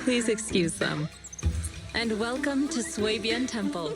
Please excuse them. And welcome to Swabian Temple.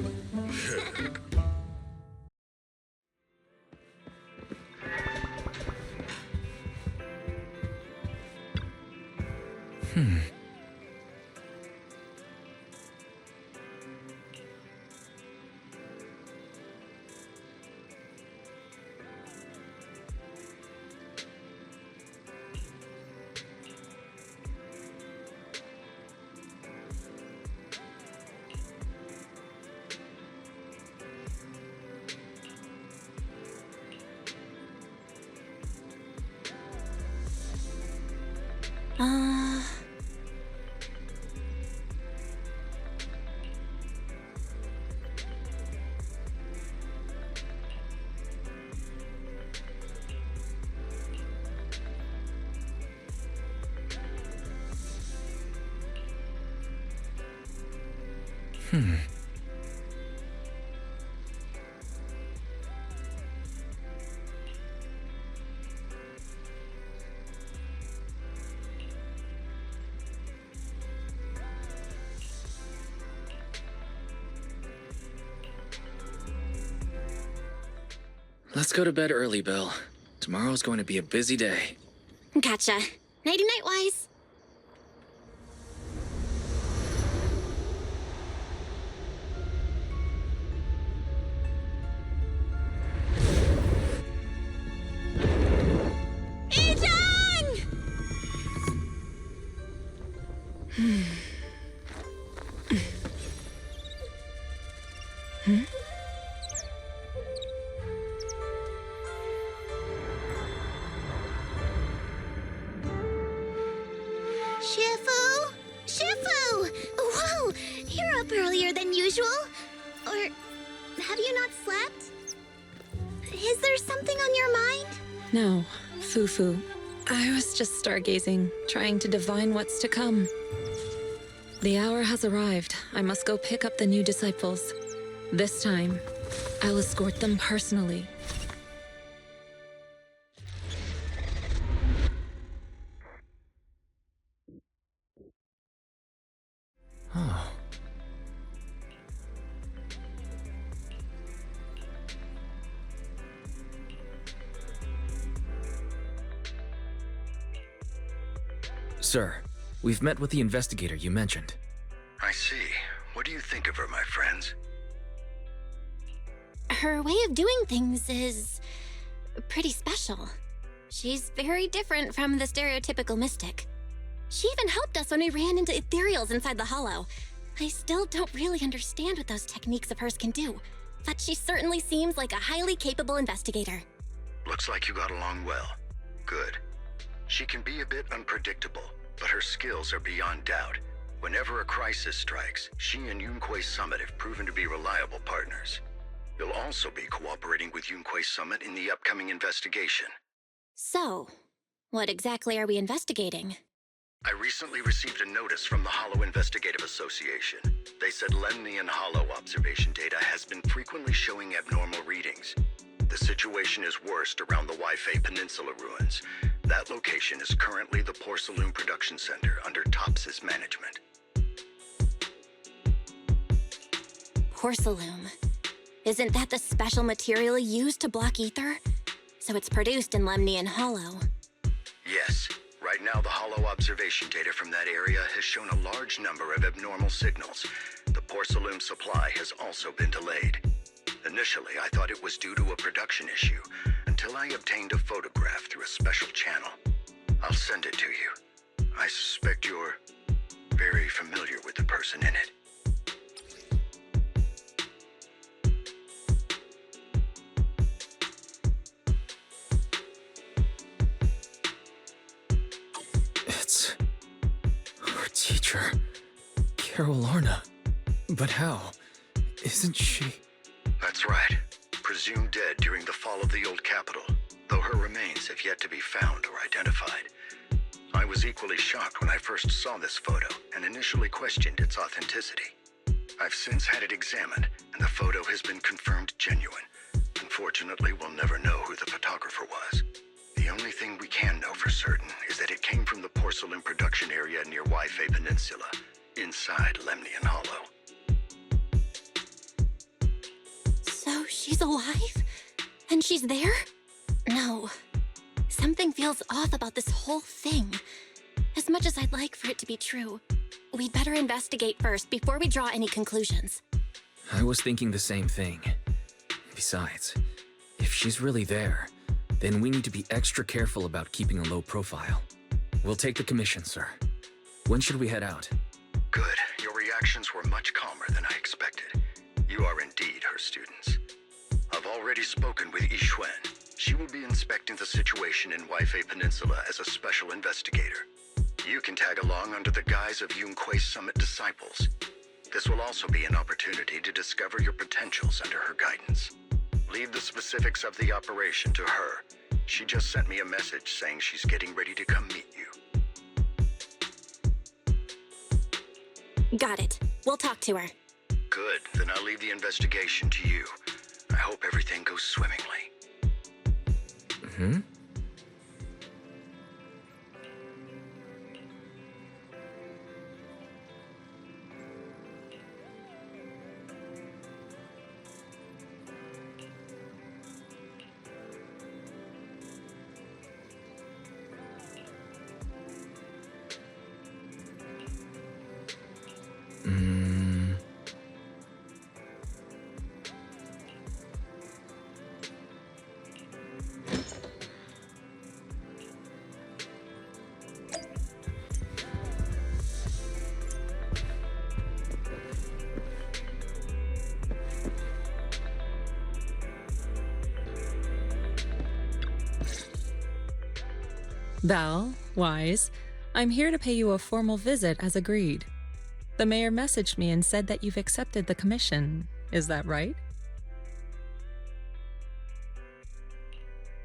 Let's go to bed early, Bill. Tomorrow's going to be a busy day. Gotcha. Nighty-night, Wise. Shifu! Shifu! Whoa! You're up earlier than usual. Or have you not slept? Is there something on your mind? No, Fufu. I was just stargazing, trying to divine what's to come. The hour has arrived. I must go pick up the new disciples. This time, I'll escort them personally. Oh. Sir, we've met with the investigator you mentioned. I see. What do you think of her, my friends? Her way of doing things is pretty special. She's very different from the stereotypical mystic. She even helped us when we ran into ethereals inside the hollow. I still don't really understand what those techniques of hers can do, but she certainly seems like a highly capable investigator. Looks like you got along well. Good. She can be a bit unpredictable, but her skills are beyond doubt. Whenever a crisis strikes, she and YiXuan Summit have proven to be reliable partners. You'll also be cooperating with YiXuan Summit in the upcoming investigation. So, what exactly are we investigating? I recently received a notice from the Hollow Investigative Association. They said Lemnian Hollow observation data has been frequently showing abnormal readings. The situation is worst around the Waifei Peninsula ruins. That location is currently the Porcelain Production Center under Tops's management. Porcelain. Isn't that the special material used to block ether? So it's produced in Lemnian Hollow. Yes. Right now, the Hollow observation data from that area has shown a large number of abnormal signals. The porcelain supply has also been delayed. Initially, I thought it was due to a production issue, until I obtained a photograph through a special channel. I'll send it to you. I suspect you're very familiar with the person in it. It's our teacher, Carol Lorna. But how? Isn't she? That's right. Presumed dead during the fall of the old capital, though her remains have yet to be found or identified. I was equally shocked when I first saw this photo and initially questioned its authenticity. I've since had it examined, and the photo has been confirmed genuine. Unfortunately, we'll never know who the photographer was. The only thing we can know for certain is that it came from the porcelain production area near Waifei Peninsula, inside Lemnian Hollow. So she's alive? And she's there? No. Something feels off about this whole thing. As much as I'd like for it to be true, we'd better investigate first before we draw any conclusions. I was thinking the same thing. Besides, if she's really there, then we need to be extra careful about keeping a low profile. We'll take the commission, sir. When should we head out? Good. Your reactions were much calmer than I expected. You are indeed her students. I've already spoken with YiXuan. She will be inspecting the situation in Waifei Peninsula as a special investigator. You can tag along under the guise of YiXuan Summit disciples. This will also be an opportunity to discover your potentials under her guidance. Leave the specifics of the operation to her. She just sent me a message saying she's getting ready to come meet you. Got it. We'll talk to her. Good, then I'll leave the investigation to you. I hope everything goes swimmingly. Mm-hmm. Val, Wise, I'm here to pay you a formal visit as agreed. The mayor messaged me and said that you've accepted the commission. Is that right?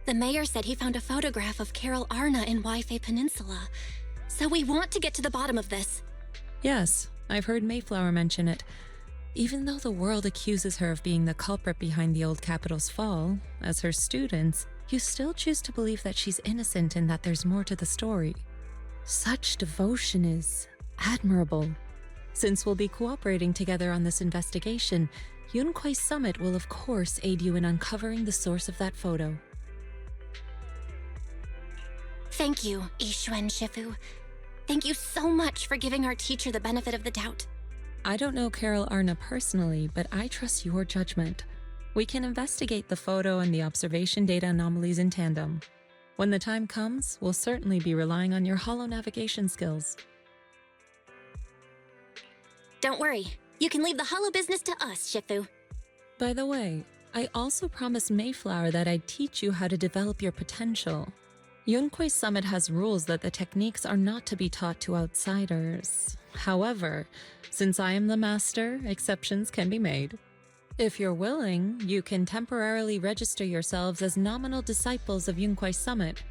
The mayor said he found a photograph of Carol Arna in Waifei Peninsula. So we want to get to the bottom of this. Yes, I've heard Mayflower mention it. Even though the world accuses her of being the culprit behind the old capital's fall, as her students, you still choose to believe that she's innocent and that there's more to the story. Such devotion is admirable. Since we'll be cooperating together on this investigation, YiXuan Summit will of course aid you in uncovering the source of that photo. Thank you, YiXuan Shifu. Thank you so much for giving our teacher the benefit of the doubt. I don't know Carol Arna personally, but I trust your judgment. We can investigate the photo and the observation data anomalies in tandem. When the time comes, we'll certainly be relying on your holo navigation skills. Don't worry. You can leave the holo business to us, Shifu. By the way, I also promised Mayflower that I'd teach you how to develop your potential. YiXuan Summit has rules that the techniques are not to be taught to outsiders. However, since I am the master, exceptions can be made. If you're willing, you can temporarily register yourselves as nominal disciples of YiXuan Summit.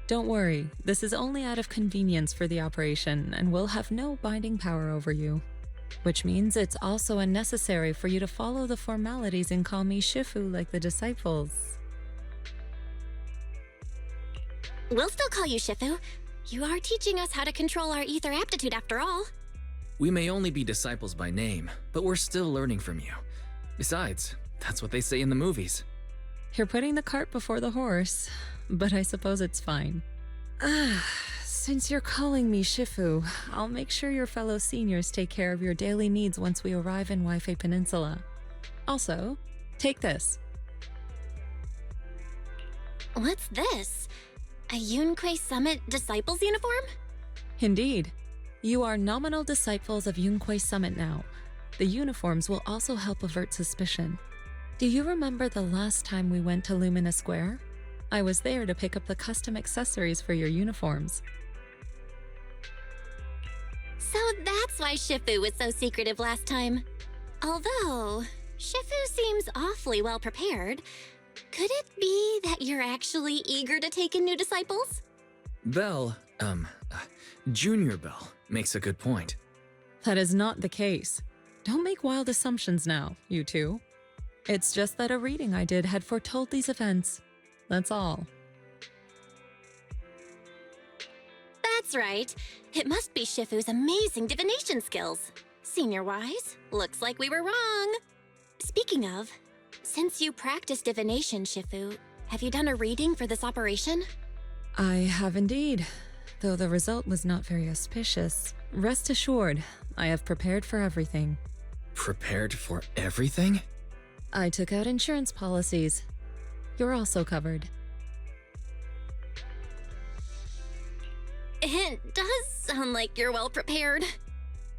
Don't worry, this is only out of convenience for the operation and will have no binding power over you. Which means it's also unnecessary for you to follow the formalities and call me Shifu like the disciples. We'll still call you Shifu. You are teaching us how to control our ether aptitude after all. We may only be disciples by name, but we're still learning from you. Besides, that's what they say in the movies. You're putting the cart before the horse, but I suppose it's fine. Since you're calling me Shifu, I'll make sure your fellow seniors take care of your daily needs once we arrive in Waifei Peninsula. Also, take this. What's this? A YiXuan Summit Disciples uniform? Indeed. You are nominal disciples of YiXuan Summit now. The uniforms will also help avert suspicion. Do you remember the last time we went to Lumina Square? I was there to pick up the custom accessories for your uniforms. So that's why Shifu was so secretive last time. Although, Shifu seems awfully well prepared. Could it be that you're actually eager to take in new disciples? Belle, Junior Belle, makes a good point. That is not the case. Don't make wild assumptions now, you two. It's just that a reading I did had foretold these events. That's all. That's right. It must be Shifu's amazing divination skills. Senior Wise, looks like we were wrong. Speaking of, since you practice divination, Shifu, have you done a reading for this operation? I have indeed, though the result was not very auspicious. Rest assured, I have prepared for everything. Prepared for everything? I took out insurance policies. You're also covered. It does sound like you're well prepared.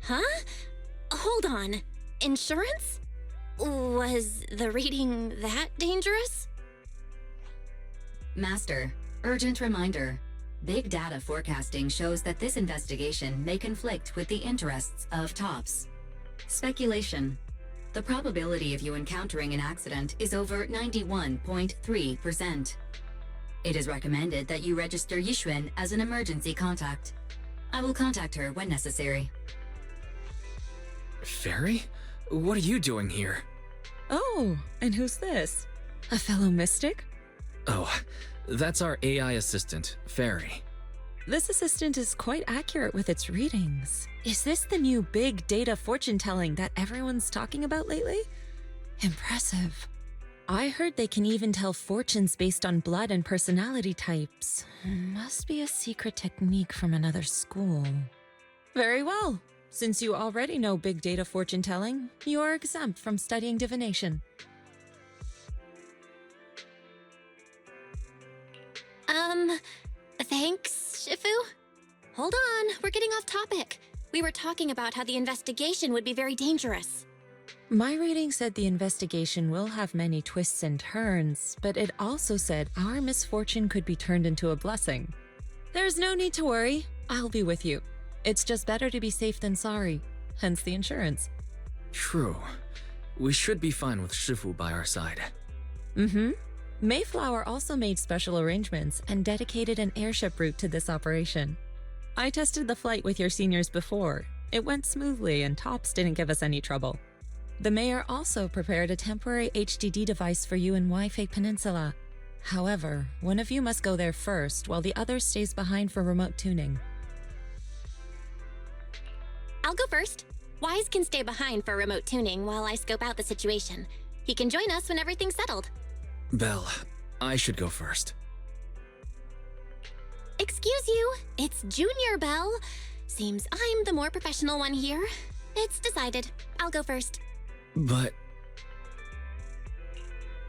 Huh? Hold on. Insurance? Was the reading that dangerous? Master, urgent reminder. Big data forecasting shows that this investigation may conflict with the interests of TOPS. Speculation. The probability of you encountering an accident is over 91.3%. It is recommended that you register YiXuan as an emergency contact. I will contact her when necessary. Fairy? What are you doing here? Oh, and who's this? A fellow mystic? Oh, that's our AI assistant, Fairy. This assistant is quite accurate with its readings. Is this the new big data fortune telling that everyone's talking about lately? Impressive. I heard they can even tell fortunes based on blood and personality types. Must be a secret technique from another school. Very well. Since you already know big data fortune telling, you are exempt from studying divination. Thanks, Shifu? Hold on, we're getting off topic. We were talking about how the investigation would be very dangerous. My reading said the investigation will have many twists and turns, but it also said our misfortune could be turned into a blessing. There's no need to worry. I'll be with you. It's just better to be safe than sorry, hence the insurance. True. We should be fine with Shifu by our side. Mm-hmm. Mayflower also made special arrangements and dedicated an airship route to this operation. I tested the flight with your seniors before. It went smoothly and TOPS didn't give us any trouble. The mayor also prepared a temporary HDD device for you in Waifei Peninsula. However, one of you must go there first while the other stays behind for remote tuning. I'll go first. Wise can stay behind for remote tuning while I scope out the situation. He can join us when everything's settled. Belle, I should go first. Excuse you, it's Junior Bell. Seems I'm the more professional one here. It's decided. I'll go first. But...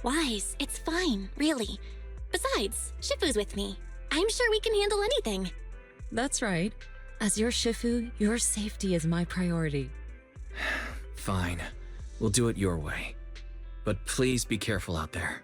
Wise, it's fine, really. Besides, Shifu's with me. I'm sure we can handle anything. That's right. As your Shifu, your safety is my priority. Fine. We'll do it your way. But please be careful out there.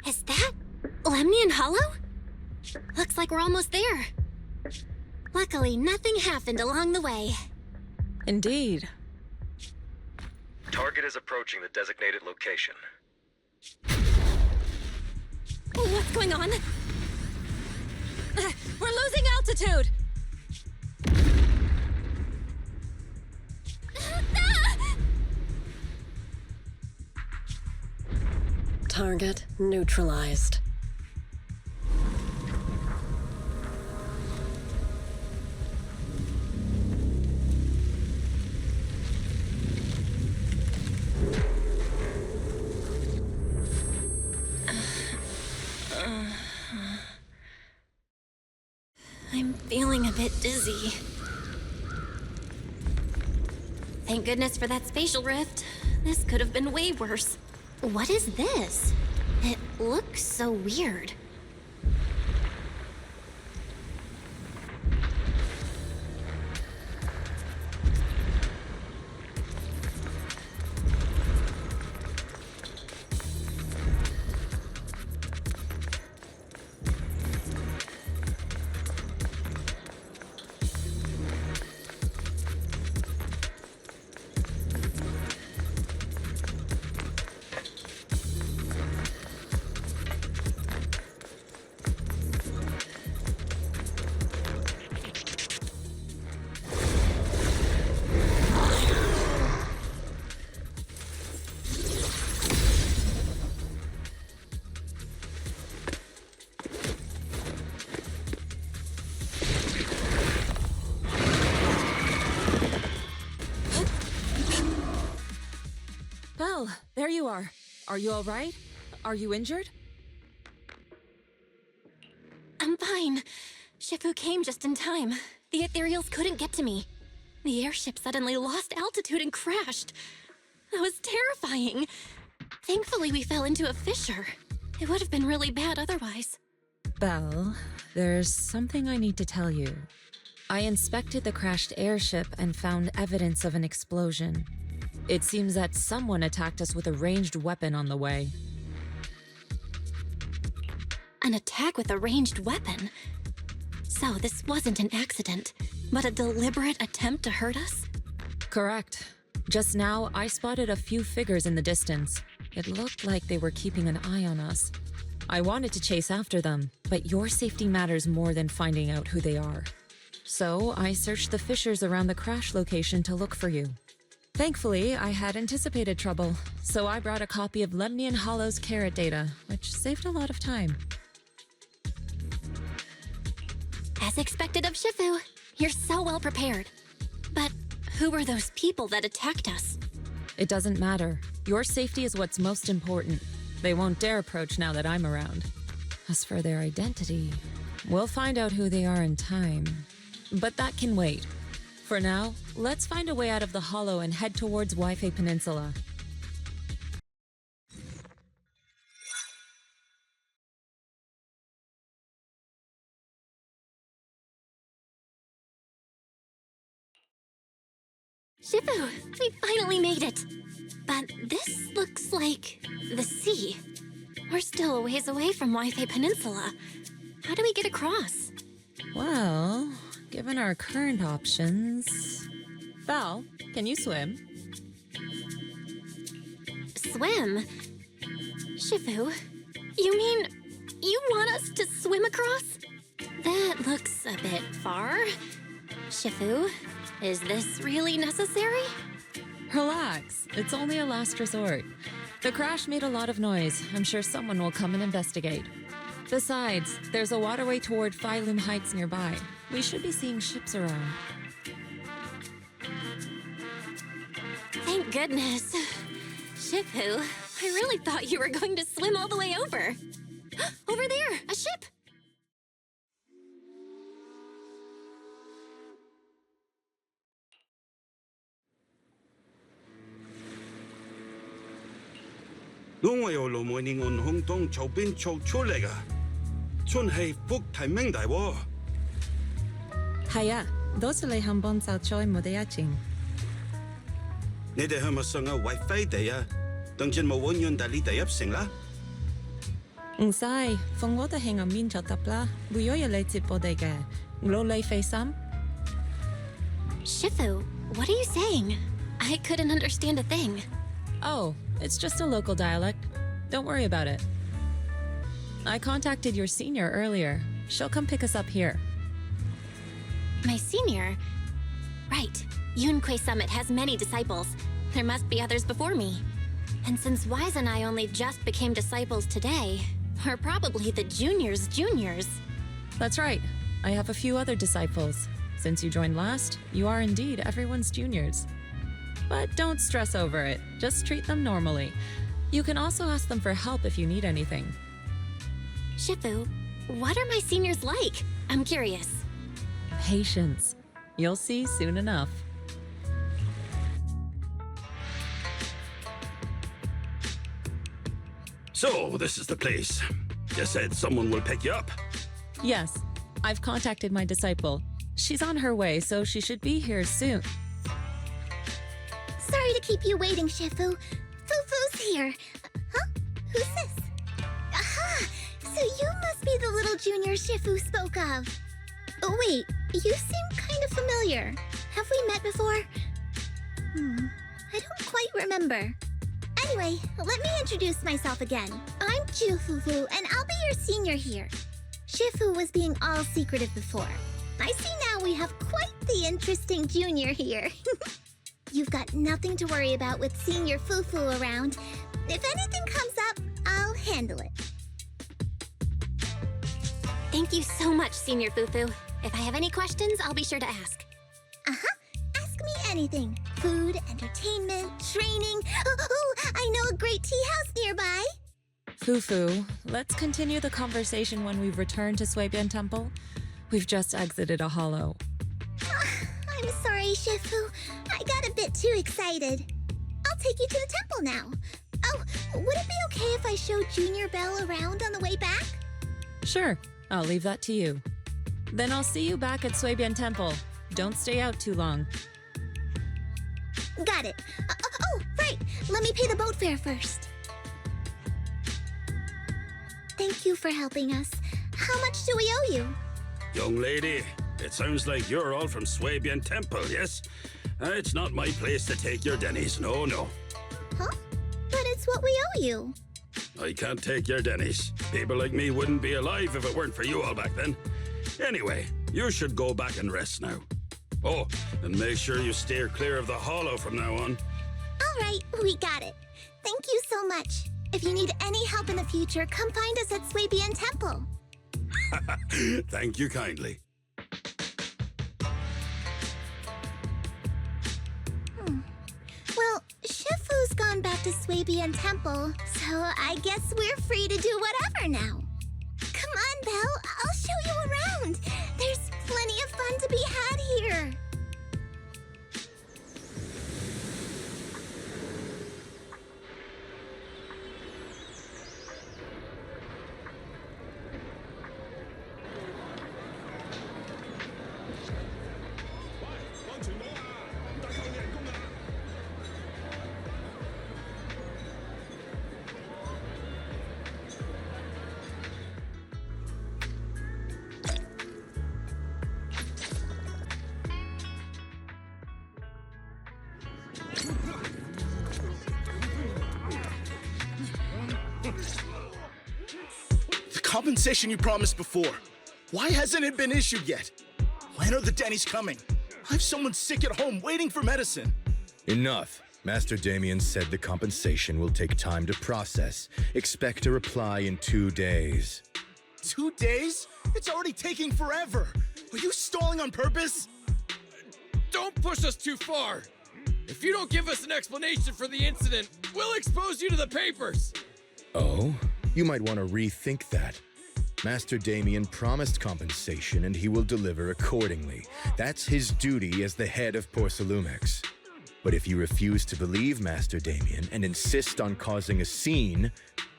Is that Lemnian Hollow? Looks like we're almost there. Luckily, nothing happened along the way. Indeed. Target is approaching the designated location. What's going on? We're losing altitude! Target neutralized. I'm feeling a bit dizzy. Thank goodness for that spatial rift. This could have been way worse. What is this? It looks so weird. Belle, there you are. Are you all right? Are you injured? I'm fine. Shifu came just in time. The ethereals couldn't get to me. The airship suddenly lost altitude and crashed. That was terrifying. Thankfully, we fell into a fissure. It would have been really bad otherwise. Belle, there's something I need to tell you. I inspected the crashed airship and found evidence of an explosion. It seems that someone attacked us with a ranged weapon on the way. An attack with a ranged weapon? So this wasn't an accident, but a deliberate attempt to hurt us? Correct. Just now, I spotted a few figures in the distance. It looked like they were keeping an eye on us. I wanted to chase after them, but your safety matters more than finding out who they are. So I searched the fissures around the crash location to look for you. Thankfully, I had anticipated trouble, so I brought a copy of Lemnian Hollow's carrot data, which saved a lot of time. As expected of Shifu, you're so well prepared. But who were those people that attacked us? It doesn't matter. Your safety is what's most important. They won't dare approach now that I'm around. As for their identity, we'll find out who they are in time. But that can wait. For now, let's find a way out of the hollow and head towards Waifei Peninsula. Shifu, we finally made it! But this looks like the sea. We're still a ways away from Waifei Peninsula. How do we get across? Well, given our current options... Val, can you swim? Swim? Shifu, you mean you want us to swim across? That looks a bit far. Shifu, is this really necessary? Relax, it's only a last resort. The crash made a lot of noise. I'm sure someone will come and investigate. Besides, there's a waterway toward Phylum Heights nearby. We should be seeing ships around. Thank goodness. Shifu, I really thought you were going to swim all the way over. Over there, a ship!我由路梅尼岸空中右邊衝出嚟㗎，真係福提明大喎。係啊，多謝你肯幫手再冇得一陣。你哋係咪上啊Waifei地啊？當真冇揾人帶你哋入城啦？唔使，逢我哋喺暗面就得啦，唔要嘢你接我哋嘅，攞你費心。Shifu, what are you saying? I couldn't understand a thing. Oh, it's just a local dialect. Don't worry about it. I contacted your senior earlier. She'll come pick us up here. My senior? Right. Yunquei Summit has many disciples. There must be others before me. And since Wise and I only just became disciples today, we're probably the juniors' juniors. That's right. I have a few other disciples. Since you joined last, you are indeed everyone's juniors. But don't stress over it. Just treat them normally. You can also ask them for help if you need anything. Shifu, what are my seniors like? I'm curious. Patience. You'll see soon enough. So, this is the place. You said someone will pick you up. Yes, I've contacted my disciple. She's on her way, so she should be here soon. Sorry to keep you waiting, Shifu. Fufu's here. Huh? Who's this? Aha! So you must be the little junior Shifu spoke of. Oh, wait. You seem kind of familiar. Have we met before? I don't quite remember. Anyway, let me introduce myself again. I'm Fufu, and I'll be your senior here. Shifu was being all secretive before. I see now we have quite the interesting junior here. You've got nothing to worry about with Senior Fufu around. If anything comes up, I'll handle it. Thank you so much, Senior Fufu. If I have any questions, I'll be sure to ask. Ask me anything. Food, entertainment, training. Oh, I know a great tea house nearby. Fufu, let's continue the conversation when we've returned to Suibian Temple. We've just exited a hollow. I'm sorry, Shifu. I got a bit too excited. I'll take you to the temple now. Oh, would it be okay if I showed Junior Belle around on the way back? Sure, I'll leave that to you. Then I'll see you back at Suibian Temple. Don't stay out too long. Got it. Oh, right. Let me pay the boat fare first. Thank you for helping us. How much do we owe you? Young lady, it sounds like you're all from Suibian Temple, yes? It's not my place to take your dennies, no. Huh? But it's what we owe you. I can't take your dennies. People like me wouldn't be alive if it weren't for you all back then. Anyway, you should go back and rest now. Oh, and make sure you steer clear of the hollow from now on. All right, we got it. Thank you so much. If you need any help in the future, come find us at Suibian Temple. Thank you kindly. Well, Shifu's gone back to Suibian Temple, so I guess we're free to do whatever now. Come on, Belle, I'll show you around. There's plenty of fun to be had here. The compensation you promised before. Why hasn't it been issued yet? When are the Denny's coming? I have someone sick at home waiting for medicine. Enough. Master Damien said the compensation will take time to process. Expect a reply in 2 days. 2 days? It's already taking forever. Are you stalling on purpose? Don't push us too far. If you don't give us an explanation for the incident, we'll expose you to the papers. Oh? You might want to rethink that. Master Damien promised compensation and he will deliver accordingly. That's his duty as the head of Porcelumex. But if you refuse to believe Master Damien and insist on causing a scene,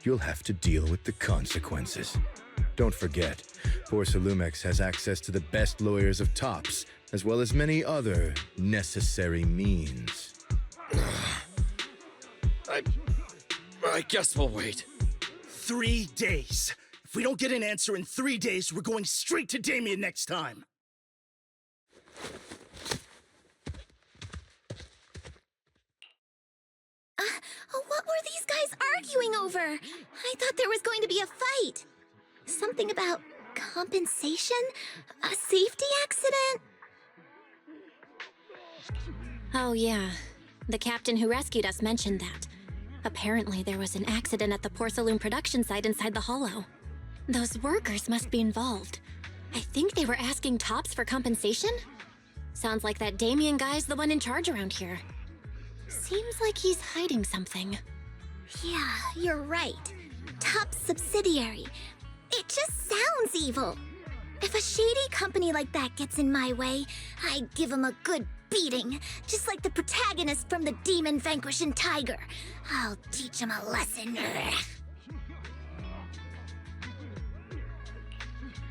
you'll have to deal with the consequences. Don't forget, Porcelumex has access to the best lawyers of Tops, as well as many other necessary means. I guess we'll wait. 3 days. If we don't get an answer in 3 days, we're going straight to Damien next time. What were these guys arguing over? I thought there was going to be a fight. Something about compensation? A safety accident? Oh, yeah. The captain who rescued us mentioned that. Apparently, there was an accident at the porcelain production site inside the hollow. Those workers must be involved. I think they were asking Tops for compensation? Sounds like that Damien guy's the one in charge around here. Seems like he's hiding something. Yeah, you're right. Top subsidiary. It just sounds evil. If a shady company like that gets in my way, I give them a good beating, just like the protagonist from the Demon Vanquishing Tiger. I'll teach him a lesson.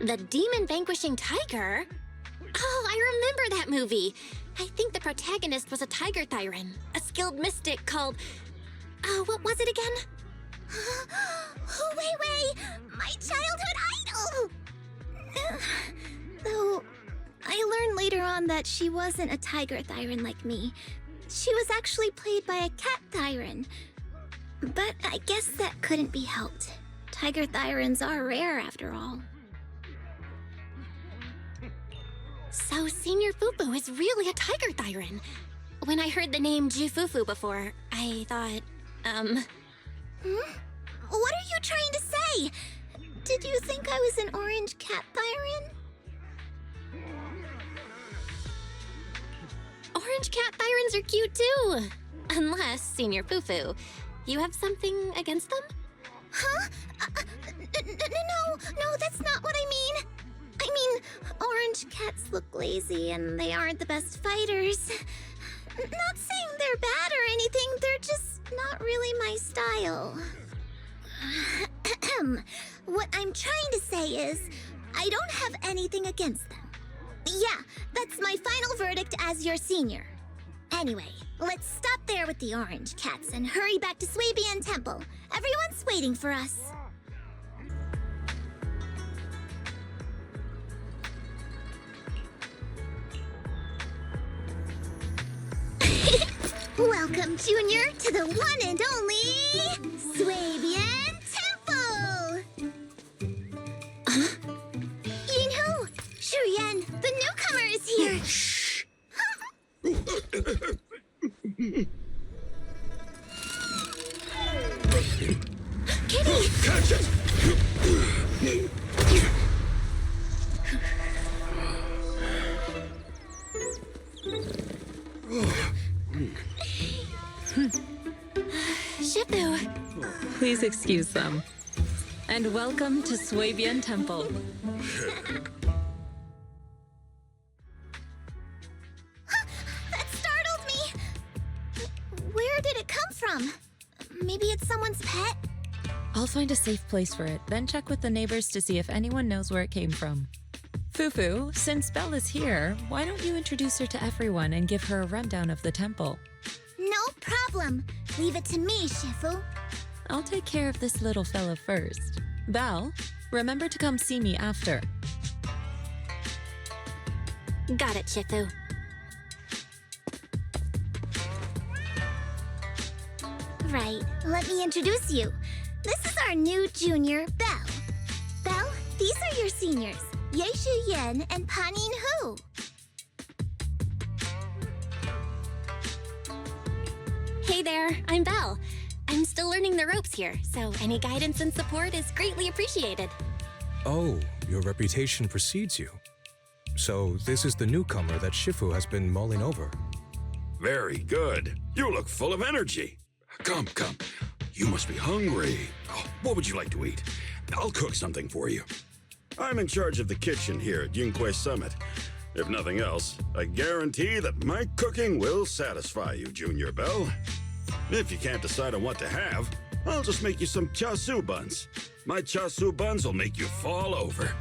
The Demon Vanquishing Tiger? Oh, I remember that movie. I think the protagonist was a tiger thyran, a skilled mystic called... what was it again? Wait, my childhood idol! Though, I learned later on that she wasn't a tiger thyran like me. She was actually played by a cat thyran. But I guess that couldn't be helped. Tiger thyrans are rare after all. So Senior Fufu is really a tiger thyran. When I heard the name Jufufu before, I thought, What are you trying to say? Did you think I was an orange cat thyran? Orange cat thyrans are cute too. Unless, Senior Fufu, you have something against them? Huh? No, that's not what I mean. I mean, orange cats look lazy and they aren't the best fighters. Not saying they're bad or anything, they're just not really my style. What I'm trying to say is, I don't have anything against them. Yeah, that's my final verdict as your senior. Anyway, let's stop there with the orange cats and hurry back to Swabian Temple. Everyone's waiting for us. Welcome, Junior, to the one and only Swabian Temple! Yinhu! Shuyan, the newcomer is here! Shh! Kitty! Catch it! Shifu! Please excuse them. And welcome to Swabian Temple. That startled me! Where did it come from? Maybe it's someone's pet? I'll find a safe place for it, then check with the neighbors to see if anyone knows where it came from. Fufu, since Belle is here, why don't you introduce her to everyone and give her a rundown of the temple? No problem. Leave it to me, Shifu. I'll take care of this little fella first. Belle, remember to come see me after. Got it, Shifu. Right, let me introduce you. This is our new junior, Belle. Belle, these are your seniors, Yeishu Yen and Panin Hu. Hey there, I'm Belle. I'm still learning the ropes here, so any guidance and support is greatly appreciated. Oh, your reputation precedes you. So this is the newcomer that Shifu has been mulling over. Very good. You look full of energy. Come. You must be hungry. Oh, what would you like to eat? I'll cook something for you. I'm in charge of the kitchen here at Yingque Summit. If nothing else, I guarantee that my cooking will satisfy you, Junior Belle. If you can't decide on what to have, I'll just make you some chasu buns. My chasu buns will make you fall over.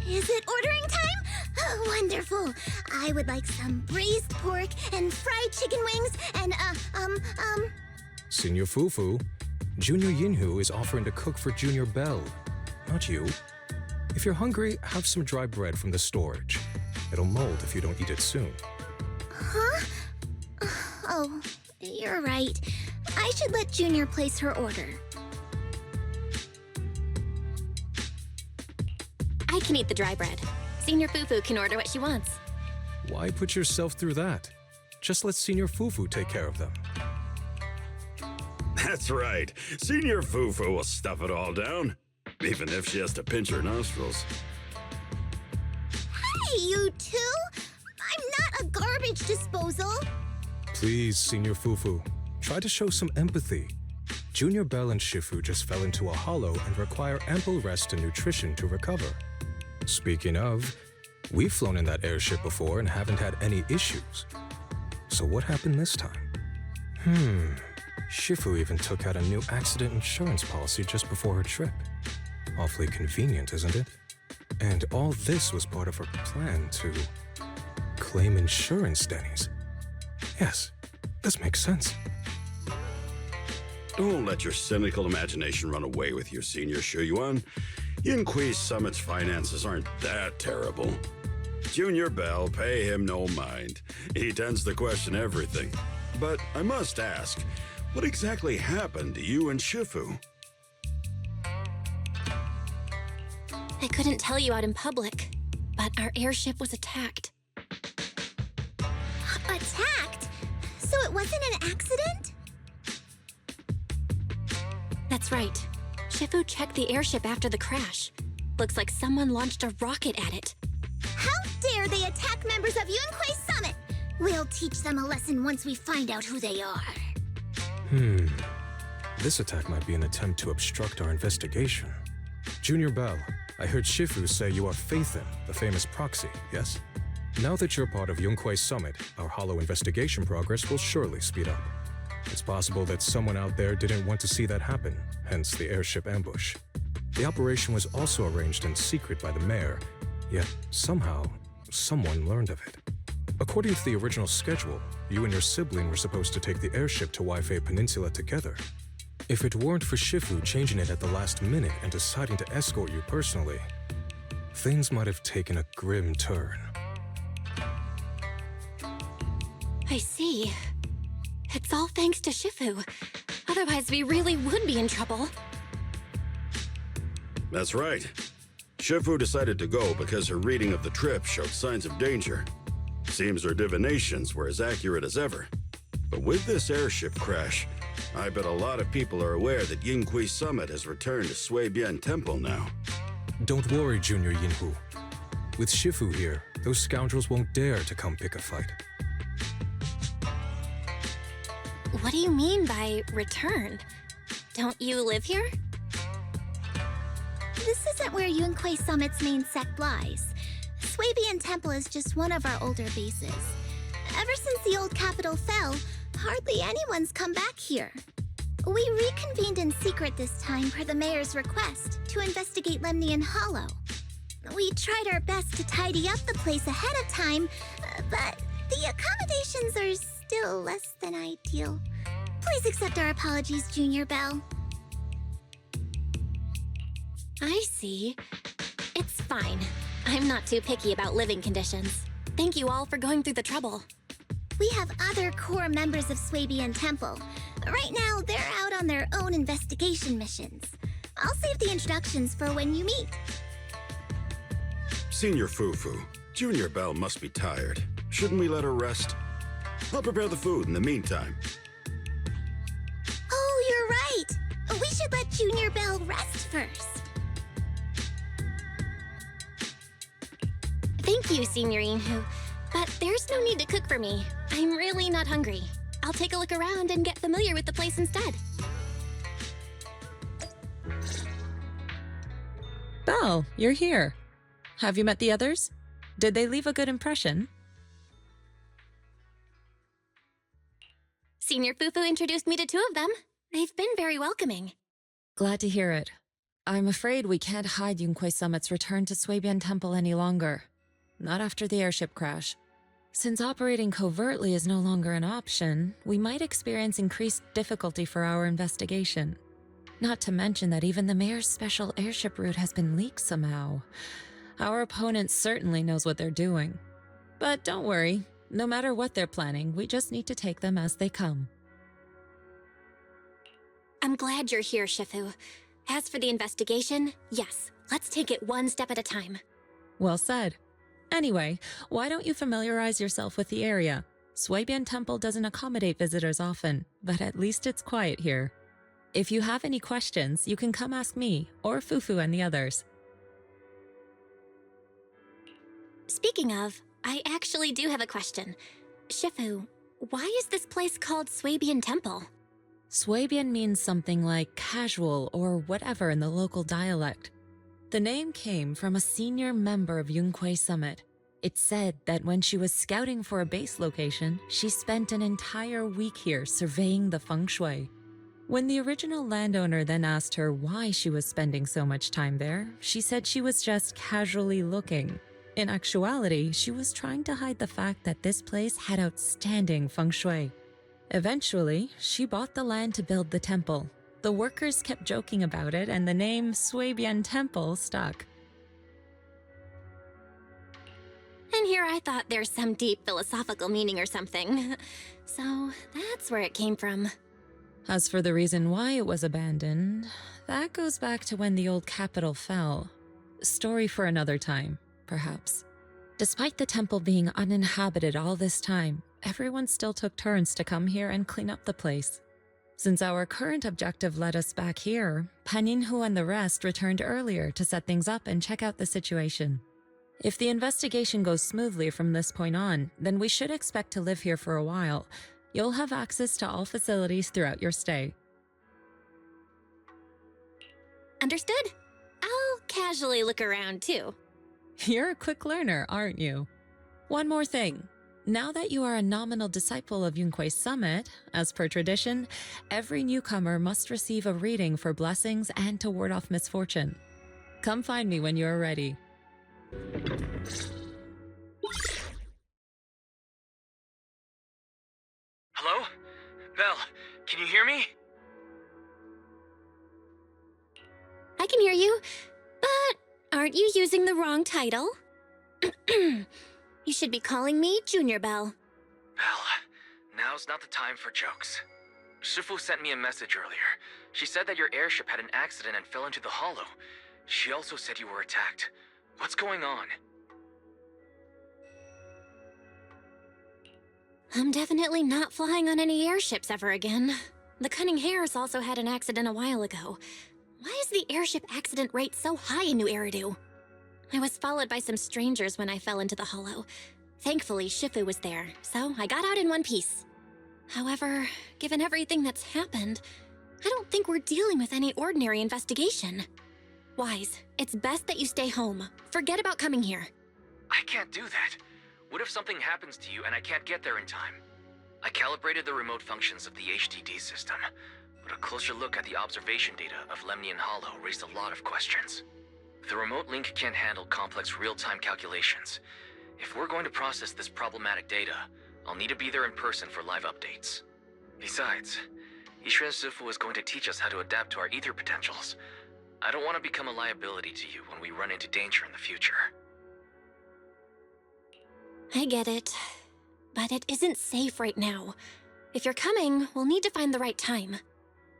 Is it ordering time? Oh, wonderful. I would like some braised pork and fried chicken wings and, Senior Fufu, Junior Yinhu is offering to cook for Junior Bell, not you. If you're hungry, have some dry bread from the storage. It'll mold if you don't eat it soon. Huh? Oh, you're right. I should let Junior place her order. I can eat the dry bread. Senior Fufu can order what she wants. Why put yourself through that? Just let Senior Fufu take care of them. That's right. Senior Fufu will stuff it all down, even if she has to pinch her nostrils. Hey, you two! I'm not a garbage disposal! Please, Senior Fufu, try to show some empathy. Junior Bell and Shifu just fell into a hollow and require ample rest and nutrition to recover. Speaking of, we've flown in that airship before and haven't had any issues. So what happened this time? Shifu even took out a new accident insurance policy just before her trip. Awfully convenient, isn't it? And all this was part of her plan to claim insurance, Denny's. Yes, this makes sense. Don't let your cynical imagination run away with you, Senior Shuyuan. YiXuan Summit's finances aren't that terrible. Junior Bell, pay him no mind. He tends to question everything. But I must ask, what exactly happened to you and Shifu? I couldn't tell you out in public, but our airship was attacked. Attacked? So it wasn't an accident? That's right. Shifu checked the airship after the crash. Looks like someone launched a rocket at it. How dare they attack members of YiXuan Summit? We'll teach them a lesson once we find out who they are. This attack might be an attempt to obstruct our investigation. Junior Bell, I heard Shifu say you are Faithin, the famous proxy, yes? Now that you're part of YiXuan Summit, our hollow investigation progress will surely speed up. It's possible that someone out there didn't want to see that happen, hence the airship ambush. The operation was also arranged in secret by the mayor, yet somehow, someone learned of it. According to the original schedule, you and your sibling were supposed to take the airship to Waifei Peninsula together. If it weren't for Shifu changing it at the last minute and deciding to escort you personally, things might have taken a grim turn. I see. It's all thanks to Shifu. Otherwise, we really would be in trouble. That's right. Shifu decided to go because her reading of the trip showed signs of danger. Seems her divinations were as accurate as ever. But with this airship crash, I bet a lot of people are aware that YiXuan Summit has returned to Suibian Temple now. Don't worry, Junior Yinhu. With Shifu here, those scoundrels won't dare to come pick a fight. What do you mean by return? Don't you live here? This isn't where YiXuan Summit's main sect lies. Suibian Temple is just one of our older bases. Ever since the old capital fell, hardly anyone's come back here. We reconvened in secret this time per the mayor's request to investigate Lemnian Hollow. We tried our best to tidy up the place ahead of time, but the accommodations are still less than ideal. Please accept our apologies, Junior Bell. I see. It's fine. I'm not too picky about living conditions. Thank you all for going through the trouble. We have other core members of Suibian Temple. Right now, they're out on their own investigation missions. I'll save the introductions for when you meet. Senior Fufu, Junior Bell must be tired. Shouldn't we let her rest? I'll prepare the food in the meantime. Oh, you're right. We should let Junior Bell rest first. Thank you, Senior Yinhu. But there's no need to cook for me. I'm really not hungry. I'll take a look around and get familiar with the place instead. Belle, you're here. Have you met the others? Did they leave a good impression? Senior Fufu introduced me to two of them. They've been very welcoming. Glad to hear it. I'm afraid we can't hide YiXuan Summit's return to Suibian Temple any longer. Not after the airship crash. Since operating covertly is no longer an option, we might experience increased difficulty for our investigation. Not to mention that even the mayor's special airship route has been leaked somehow. Our opponent certainly knows what they're doing. But don't worry, no matter what they're planning, we just need to take them as they come. I'm glad you're here, Shifu. As for the investigation, yes, let's take it one step at a time. Well said. Anyway, why don't you familiarize yourself with the area? Swabian Temple doesn't accommodate visitors often, but at least it's quiet here. If you have any questions, you can come ask me, or Fufu and the others. Speaking of, I actually do have a question. Shifu, why is this place called Swabian Temple? Swabian means something like casual or whatever in the local dialect. The name came from a senior member of Yunquay Summit. It's said that when she was scouting for a base location, she spent an entire week here surveying the feng shui. When the original landowner then asked her why she was spending so much time there, she said she was just casually looking. In actuality, she was trying to hide the fact that this place had outstanding feng shui. Eventually, she bought the land to build the temple. The workers kept joking about it, and the name Swabian Temple stuck. And here I thought there's some deep philosophical meaning or something. So that's where it came from. As for the reason why it was abandoned, that goes back to when the old capital fell. Story for another time, perhaps. Despite the temple being uninhabited all this time, everyone still took turns to come here and clean up the place. Since our current objective led us back here, Paninhu and the rest returned earlier to set things up and check out the situation. If the investigation goes smoothly from this point on, then we should expect to live here for a while. You'll have access to all facilities throughout your stay. Understood? I'll casually look around too. You're a quick learner, aren't you? One more thing. Now that you are a nominal disciple of Yunquay Summit, as per tradition, every newcomer must receive a reading for blessings and to ward off misfortune. Come find me when you are ready. Hello? Belle, can you hear me? I can hear you, but aren't you using the wrong title? You should be calling me Junior Belle. Belle, now's not the time for jokes. Shifu sent me a message earlier. She said that your airship had an accident and fell into the hollow. She also said you were attacked. What's going on? I'm definitely not flying on any airships ever again. The Cunning Hares also had an accident a while ago. Why is the airship accident rate so high in New Eridu? I was followed by some strangers when I fell into the hollow. Thankfully, Shifu was there, so I got out in one piece. However, given everything that's happened, I don't think we're dealing with any ordinary investigation. Wise, it's best that you stay home. Forget about coming here. I can't do that. What if something happens to you and I can't get there in time? I calibrated the remote functions of the HDD system, but a closer look at the observation data of Lemnian Hollow raised a lot of questions. The remote link can't handle complex real-time calculations. If we're going to process this problematic data, I'll need to be there in person for live updates. Besides, YiXuan Sifu is going to teach us how to adapt to our ether potentials. I don't want to become a liability to you when we run into danger in the future. I get it, but it isn't safe right now. If you're coming, we'll need to find the right time.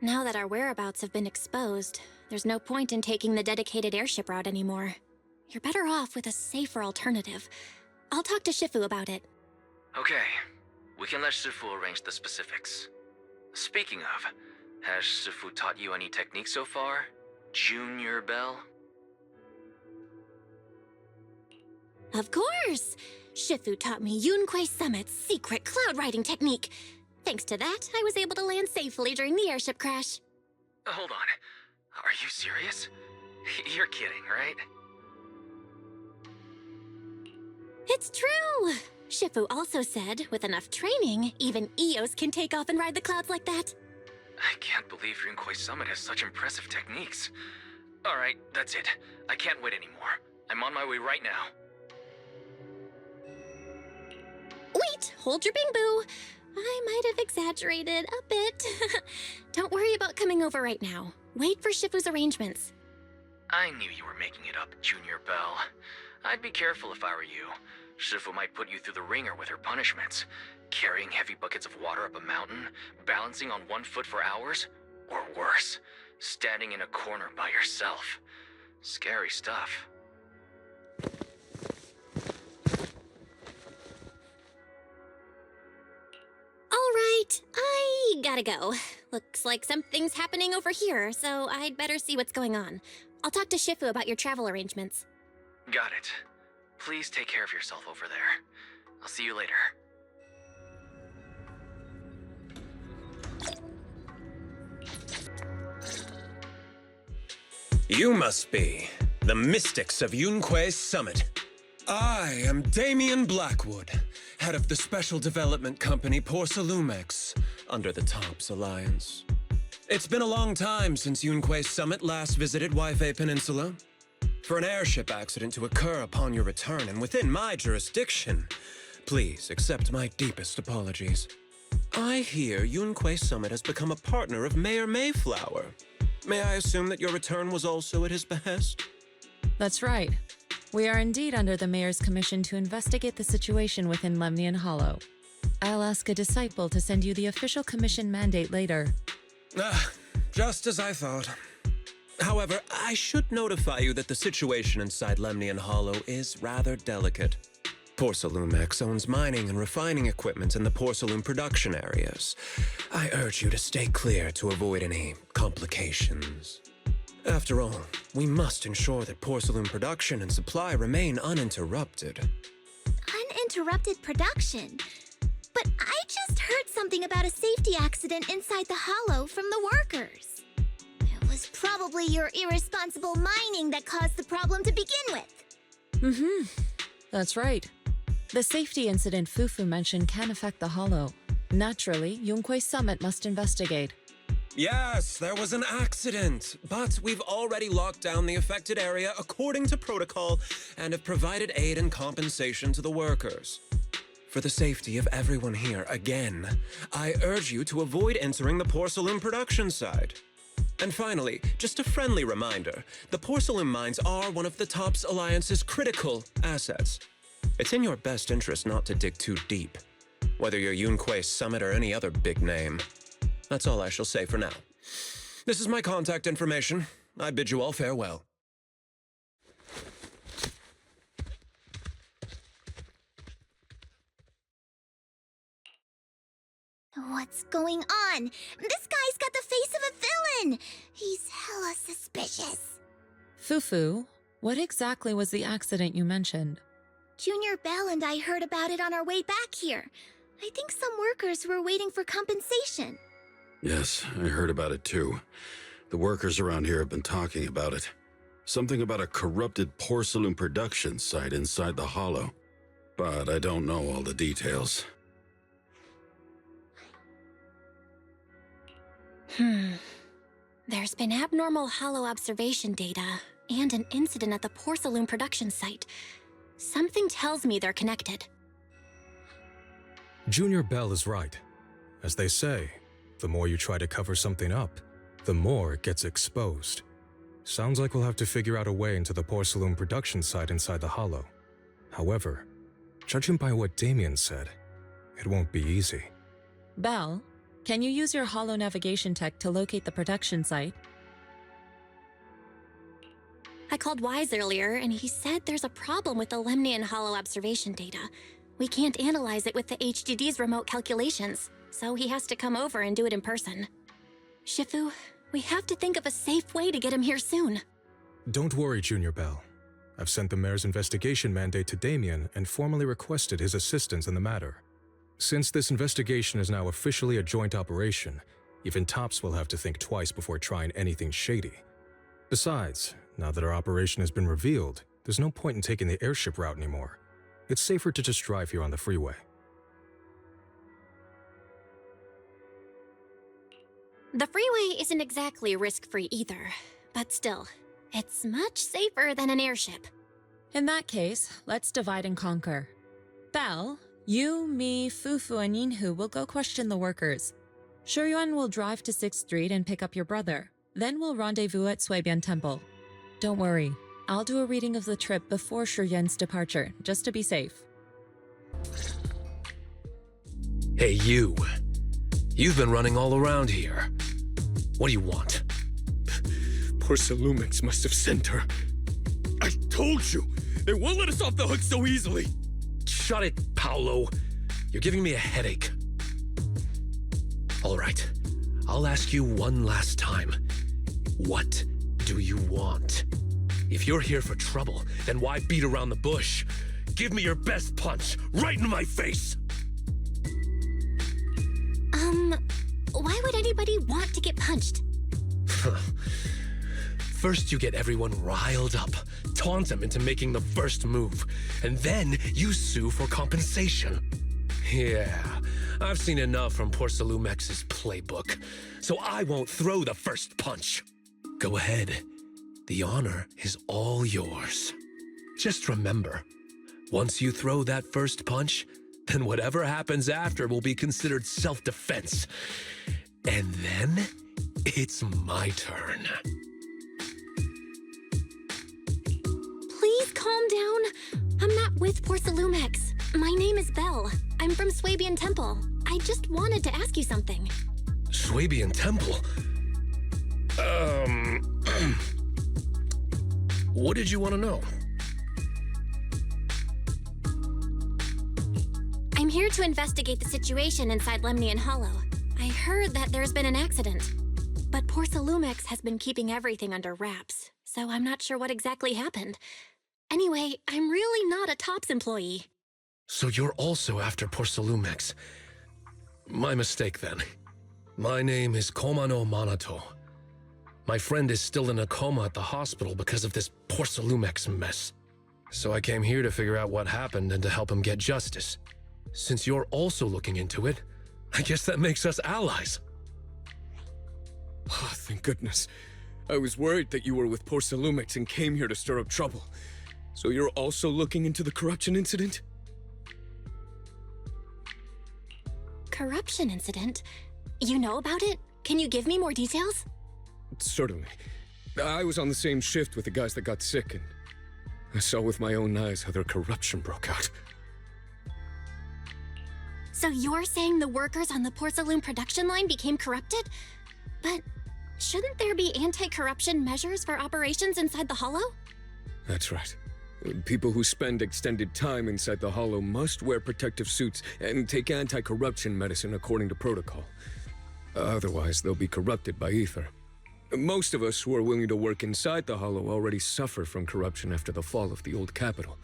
Now that our whereabouts have been exposed, there's no point in taking the dedicated airship route anymore. You're better off with a safer alternative. I'll talk to Shifu about it. Okay, we can let Shifu arrange the specifics. Speaking of, has Shifu taught you any techniques so far, Junior Belle? Of course! Shifu taught me Yunquay Summit's secret cloud riding technique. Thanks to that, I was able to land safely during the airship crash. Hold on. Are you serious? You're kidding, right? It's true! Shifu also said, with enough training, even Eos can take off and ride the clouds like that. I can't believe Yunquay Summit has such impressive techniques. Alright, that's it. I can't wait anymore. I'm on my way right now. Wait, hold your bing boo. I might have exaggerated exaggerated a bit. Don't worry about coming over right now. Wait for Shifu's arrangements. I knew you were making it up, Junior Bell. I'd be careful if I were you. Shifu might put you through the ringer with her punishments. Carrying heavy buckets of water up a mountain, balancing on one foot for hours, or worse, standing in a corner by yourself. Scary stuff. All right, I gotta go. Looks like something's happening over here, so I'd better see what's going on. I'll talk to Shifu about your travel arrangements. Got it. Please take care of yourself over there. I'll see you later. You must be the mystics of YiXuan Summit. I am Damian Blackwood, head of the special development company Porcelumex, under the TOPS Alliance. It's been a long time since YiXuan Summit last visited Waifei Peninsula. For an airship accident to occur upon your return and within my jurisdiction, please accept my deepest apologies. I hear YiXuan Summit has become a partner of Mayor Mayflower. May I assume that your return was also at his behest? That's right. We are indeed under the Mayor's commission to investigate the situation within Lemnian Hollow. I'll ask a disciple to send you the official commission mandate later. Just as I thought. However, I should notify you that the situation inside Lemnian Hollow is rather delicate. Porcelumex owns mining and refining equipment in the porcelain production areas. I urge you to stay clear to avoid any complications. After all, we must ensure that porcelain production and supply remain uninterrupted. Uninterrupted production? But I just heard something about a safety accident inside the hollow from the workers. It was probably your irresponsible mining that caused the problem to begin with. That's right. The safety incident Fufu mentioned can affect the hollow. Naturally, YiXuan Summit must investigate. Yes, there was an accident, but we've already locked down the affected area according to protocol and have provided aid and compensation to the workers. For the safety of everyone here, again, I urge you to avoid entering the porcelain production site. And finally, just a friendly reminder, the porcelain mines are one of the TOPS Alliance's critical assets. It's in your best interest not to dig too deep, whether you're YiXuan Summit or any other big name. That's all I shall say for now. This is my contact information. I bid you all farewell. What's going on? This guy's got the face of a villain! He's hella suspicious. Fufu, what exactly was the accident you mentioned? Junior Bell and I heard about it on our way back here. I think some workers were waiting for compensation. Yes, I heard about it too. The workers around here have been talking about it. Something about a corrupted porcelain production site inside the hollow. But I don't know all the details. There's been abnormal hollow observation data and an incident at the porcelain production site. Something tells me they're connected. Junior Bell is right. As they say, the more you try to cover something up, the more it gets exposed. Sounds like we'll have to figure out a way into the porcelain production site inside the hollow. However, judging by what Damien said, it won't be easy. Bell, can you use your hollow navigation tech to locate the production site? I called Wise earlier, and he said there's a problem with the Lemnian hollow observation data. We can't analyze it with the HDD's remote calculations, so he has to come over and do it in person. Shifu, we have to think of a safe way to get him here soon. Don't worry, Junior Bell. I've sent the mayor's investigation mandate to Damien and formally requested his assistance in the matter. Since this investigation is now officially a joint operation, even TOPS will have to think twice before trying anything shady. Besides, now that our operation has been revealed, there's no point in taking the airship route anymore. It's safer to just drive here on the freeway. The freeway isn't exactly risk-free either, but still, it's much safer than an airship. In that case, let's divide and conquer. Bell, You, me, Fufu, and Yinhu will go question the workers. Shuyuan will drive to 6th Street and pick up your brother. Then we'll rendezvous at Suibian Temple. Don't worry, I'll do a reading of the trip before Shuyuan's departure, just to be safe. Hey, you. You've been running all around here. What do you want? Porcelumix must have sent her. I told you! They won't let us off the hook so easily! Shut it, Paolo. You're giving me a headache. All right, I'll ask you one last time. What do you want? If you're here for trouble, then why beat around the bush? Give me your best punch, right in my face! Why would anybody want to get punched? First, you get everyone riled up, taunt them into making the first move, and then you sue for compensation. Yeah, I've seen enough from Porcelumex's playbook, so I won't throw the first punch. Go ahead. The honor is all yours. Just remember, once you throw that first punch, then whatever happens after will be considered self-defense. And then, it's my turn. Please calm down. I'm not with Porcelumix. My name is Belle. I'm from Suibian Temple. I just wanted to ask you something. Suibian Temple? What did you want to know? I'm here to investigate the situation inside Lemnian Hollow. I heard that there's been an accident, but Porcelumix has been keeping everything under wraps, so I'm not sure what exactly happened. Anyway, I'm really not a TOPS employee. So you're also after Porcelumix. My mistake, then. My name is Komano Manato. My friend is still in a coma at the hospital because of this Porcelumix mess. So I came here to figure out what happened and to help him get justice. Since you're also looking into it, I guess that makes us allies. Oh, thank goodness. I was worried that you were with Porcelumix and came here to stir up trouble. So you're also looking into the corruption incident? Corruption incident? You know about it? Can you give me more details? Certainly. I was on the same shift with the guys that got sick, and I saw with my own eyes how their corruption broke out. So you're saying the workers on the Porcelume production line became corrupted? But shouldn't there be anti-corruption measures for operations inside the Hollow? That's right. People who spend extended time inside the Hollow must wear protective suits and take anti-corruption medicine according to protocol. Otherwise, they'll be corrupted by ether. Most of us who are willing to work inside the Hollow already suffer from corruption after the fall of the old capital.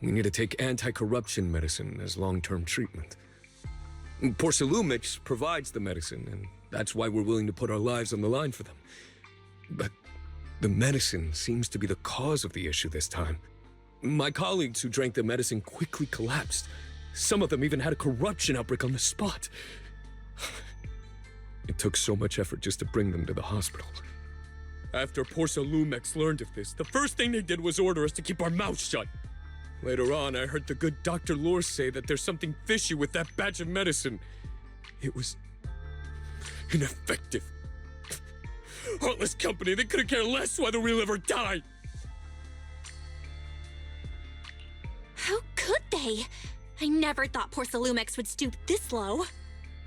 We need to take anti-corruption medicine as long-term treatment. Porcelumix provides the medicine, and that's why we're willing to put our lives on the line for them. But the medicine seems to be the cause of the issue this time. My colleagues who drank the medicine quickly collapsed. Some of them even had a corruption outbreak on the spot. It took so much effort just to bring them to the hospital. After Porcelumix learned of this, the first thing they did was order us to keep our mouths shut. Later on, I heard the good Dr. Lore say that there's something fishy with that batch of medicine. It was ineffective. Heartless company, they couldn't care less whether we live or die. How could they? I never thought Porcelumix would stoop this low.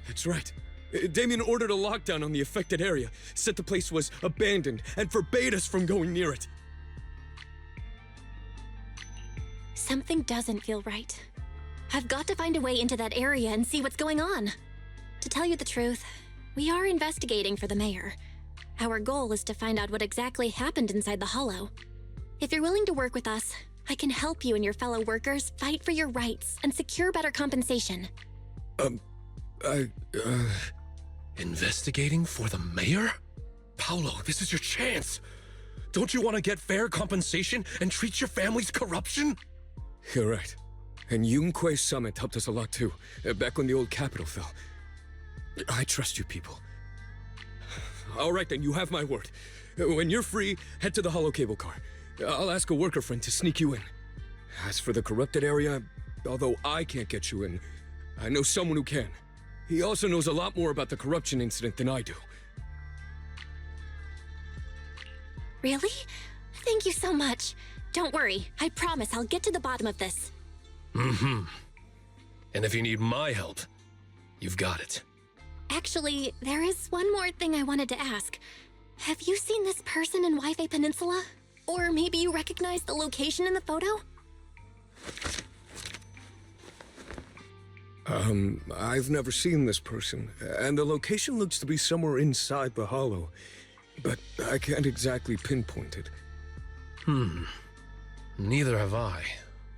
That's right. Damien ordered a lockdown on the affected area, said the place was abandoned, and forbade us from going near it. Something doesn't feel right. I've got to find a way into that area and see what's going on. To tell you the truth, we are investigating for the mayor. Our goal is to find out what exactly happened inside the Hollow. If you're willing to work with us, I can help you and your fellow workers fight for your rights and secure better compensation. Investigating for the mayor? Paolo, this is your chance. Don't you want to get fair compensation and treat your family's corruption? You're right. And YiXuan Summit helped us a lot too, back when the old capital fell. I trust you people. All right then, you have my word. When you're free, head to the Hollow cable car. I'll ask a worker friend to sneak you in. As for the corrupted area, Although I can't get you in, I know someone who can. He also knows a lot more about the corruption incident than I do. Really? Thank you so much. Don't worry, I promise I'll get to the bottom of this. Mm-hmm. And if you need my help, you've got it. Actually, there is one more thing I wanted to ask. Have you seen this person in Waifei Peninsula? Or maybe you recognize the location in the photo? I've never seen this person, and the location looks to be somewhere inside the hollow, but I can't exactly pinpoint it. Neither have I.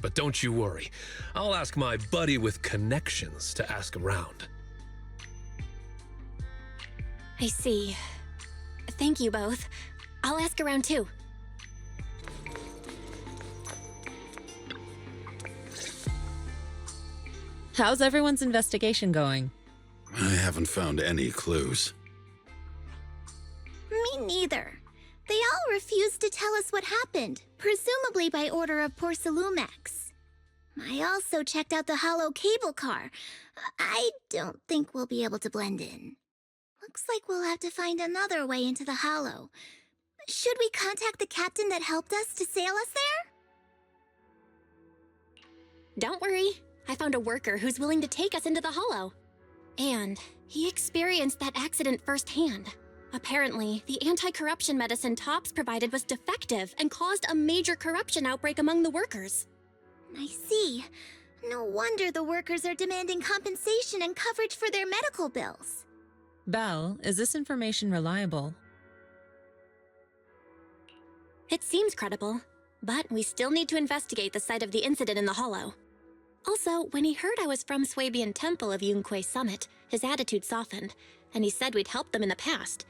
But don't you worry. I'll ask my buddy with connections to ask around. I see. Thank you both. I'll ask around too. How's everyone's investigation going? I haven't found any clues. Me neither. They all refused to tell us what happened, presumably by order of Porcelumex. I also checked out the hollow cable car. I don't think we'll be able to blend in. Looks like we'll have to find another way into the hollow. Should we contact the captain that helped us to sail us there? Don't worry. I found a worker who's willing to take us into the hollow. And he experienced that accident firsthand. Apparently, the anti-corruption medicine Tops provided was defective and caused a major corruption outbreak among the workers. I see. No wonder the workers are demanding compensation and coverage for their medical bills. Belle, is this information reliable? It seems credible, but we still need to investigate the site of the incident in the hollow. Also, when he heard I was from Swabian Temple of YiXuan Summit, his attitude softened, and he said we'd helped them in the past.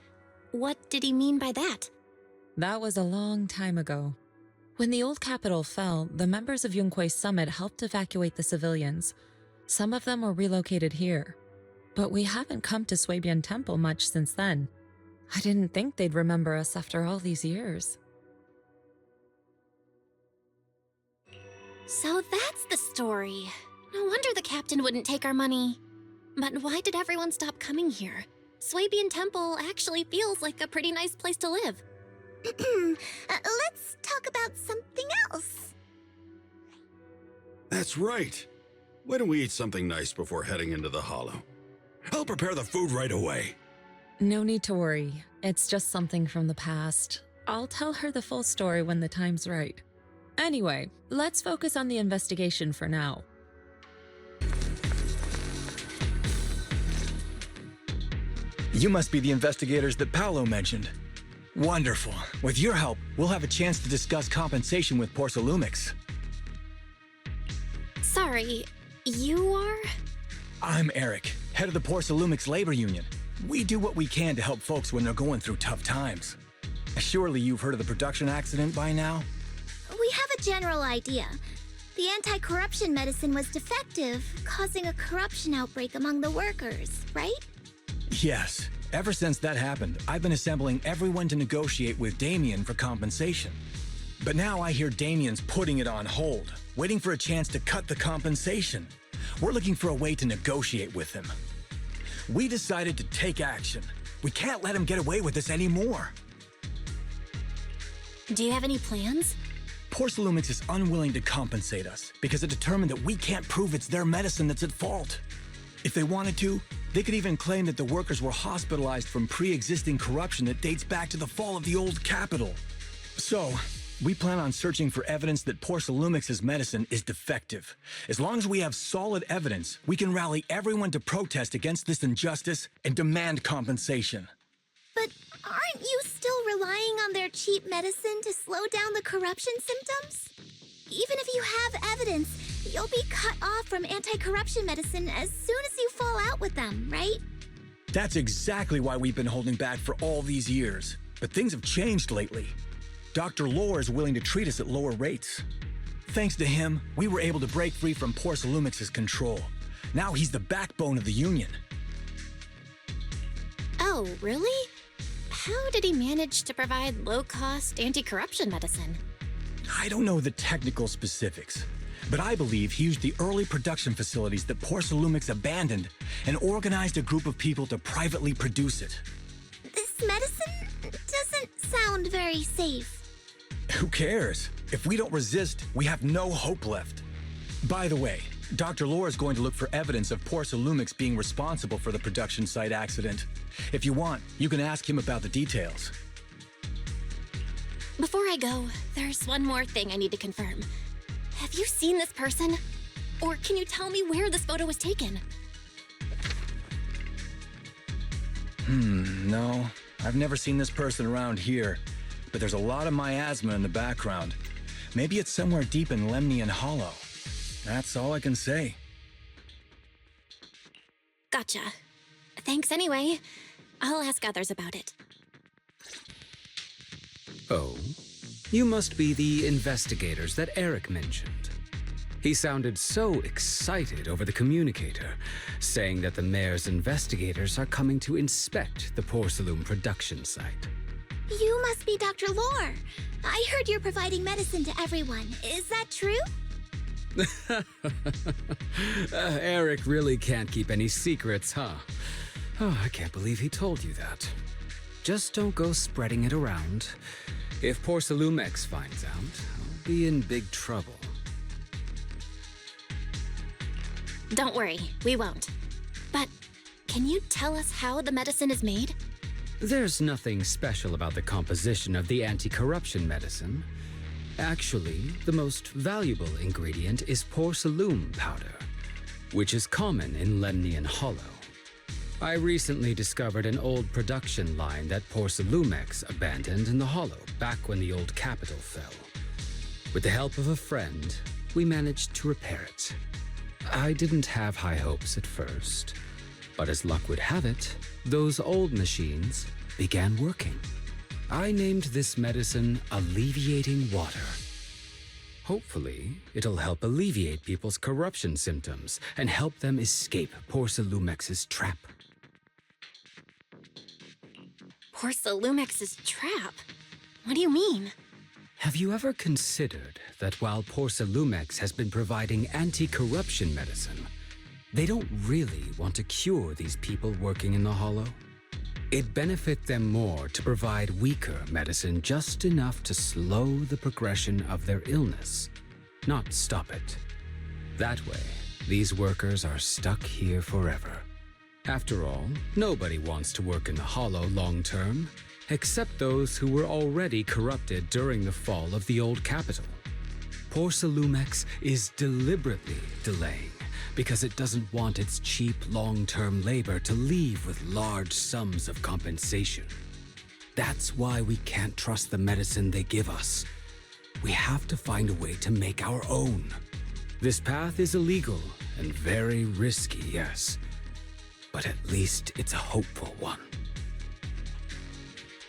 What did he mean by that? That was a long time ago. When the old capital fell, the members of YiXuan Summit helped evacuate the civilians. Some of them were relocated here. But we haven't come to Swabian Temple much since then. I didn't think they'd remember us after all these years. So that's the story. No wonder the captain wouldn't take our money. But why did everyone stop coming here? Swabian Temple actually feels like a pretty nice place to live. Let's talk about something else. That's right. Why don't we eat something nice before heading into the hollow? I'll prepare the food right away. No need to worry. It's just something from the past. I'll tell her the full story when the time's right. Anyway, let's focus on the investigation for now. You must be the investigators that Paolo mentioned. Wonderful. With your help, we'll have a chance to discuss compensation with Porcelumex. Sorry, you are? I'm Eric, head of the Porcelumex Labor Union. We do what we can to help folks when they're going through tough times. Surely you've heard of the production accident by now? We have a general idea. The anti-corruption medicine was defective, causing a corruption outbreak among the workers, right? Yes. Ever since that happened, I've been assembling everyone to negotiate with Damien for compensation. But now I hear Damien's putting it on hold, waiting for a chance to cut the compensation. We're looking for a way to negotiate with him. We decided to take action. We can't let him get away with this anymore. Do you have any plans? Porcelumex is unwilling to compensate us because it determined that we can't prove it's their medicine that's at fault. If they wanted to, they could even claim that the workers were hospitalized from pre-existing corruption that dates back to the fall of the old capital. So, we plan on searching for evidence that Porcelumex's medicine is defective. As long as we have solid evidence, we can rally everyone to protest against this injustice and demand compensation. But aren't you still relying on their cheap medicine to slow down the corruption symptoms? Even if you have evidence, you'll be cut off from anti-corruption medicine as soon as you fall out with them, right? That's exactly why we've been holding back for all these years. But things have changed lately. Dr. Lore is willing to treat us at lower rates. Thanks to him, we were able to break free from Porcelumex's control. Now he's the backbone of the Union. Oh, really? How did he manage to provide low-cost anti-corruption medicine? I don't know the technical specifics, But I believe he used the early production facilities that Porcelumix abandoned and organized a group of people to privately produce it. This medicine doesn't sound very safe. Who cares? If we don't resist, we have no hope left. By the way, Dr. Lore is going to look for evidence of Porcelumix being responsible for the production site accident. If you want, you can ask him about the details. Before I go, there's one more thing I need to confirm. Have you seen this person? Or can you tell me where this photo was taken? No. I've never seen this person around here, but there's a lot of miasma in the background. Maybe it's somewhere deep in Lemnian Hollow. That's all I can say. Gotcha. Thanks anyway. I'll ask others about it. Oh, you must be the investigators that Eric mentioned. He sounded so excited over the communicator, saying that the mayor's investigators are coming to inspect the Porcelum production site. You must be Dr. Lore. I heard you're providing medicine to everyone. Is that true? Eric really can't keep any secrets, huh? Oh, I can't believe he told you that. Just don't go spreading it around. If Porcelumix finds out, I'll be in big trouble. Don't worry, we won't. But can you tell us how the medicine is made? There's nothing special about the composition of the anti-corruption medicine. Actually, the most valuable ingredient is Porcelum powder, which is common in Lemnian Hollow. I recently discovered an old production line that Porcelumix abandoned in the Hollow back when the old capital fell. With the help of a friend, we managed to repair it. I didn't have high hopes at first, but as luck would have it, those old machines began working. I named this medicine Alleviating Water. Hopefully, it'll help alleviate people's corruption symptoms and help them escape Porcelumix's trap. Porcelumix's trap? What do you mean? Have you ever considered that while Porcelumix has been providing anti-corruption medicine, they don't really want to cure these people working in the Hollow? It'd benefit them more to provide weaker medicine just enough to slow the progression of their illness, not stop it. That way, these workers are stuck here forever. After all, nobody wants to work in the Hollow long term, except those who were already corrupted during the fall of the old capital. Porcelumix is deliberately delaying because it doesn't want its cheap long-term labor to leave with large sums of compensation. That's why we can't trust the medicine they give us. We have to find a way to make our own. This path is illegal and very risky, yes, but at least it's a hopeful one.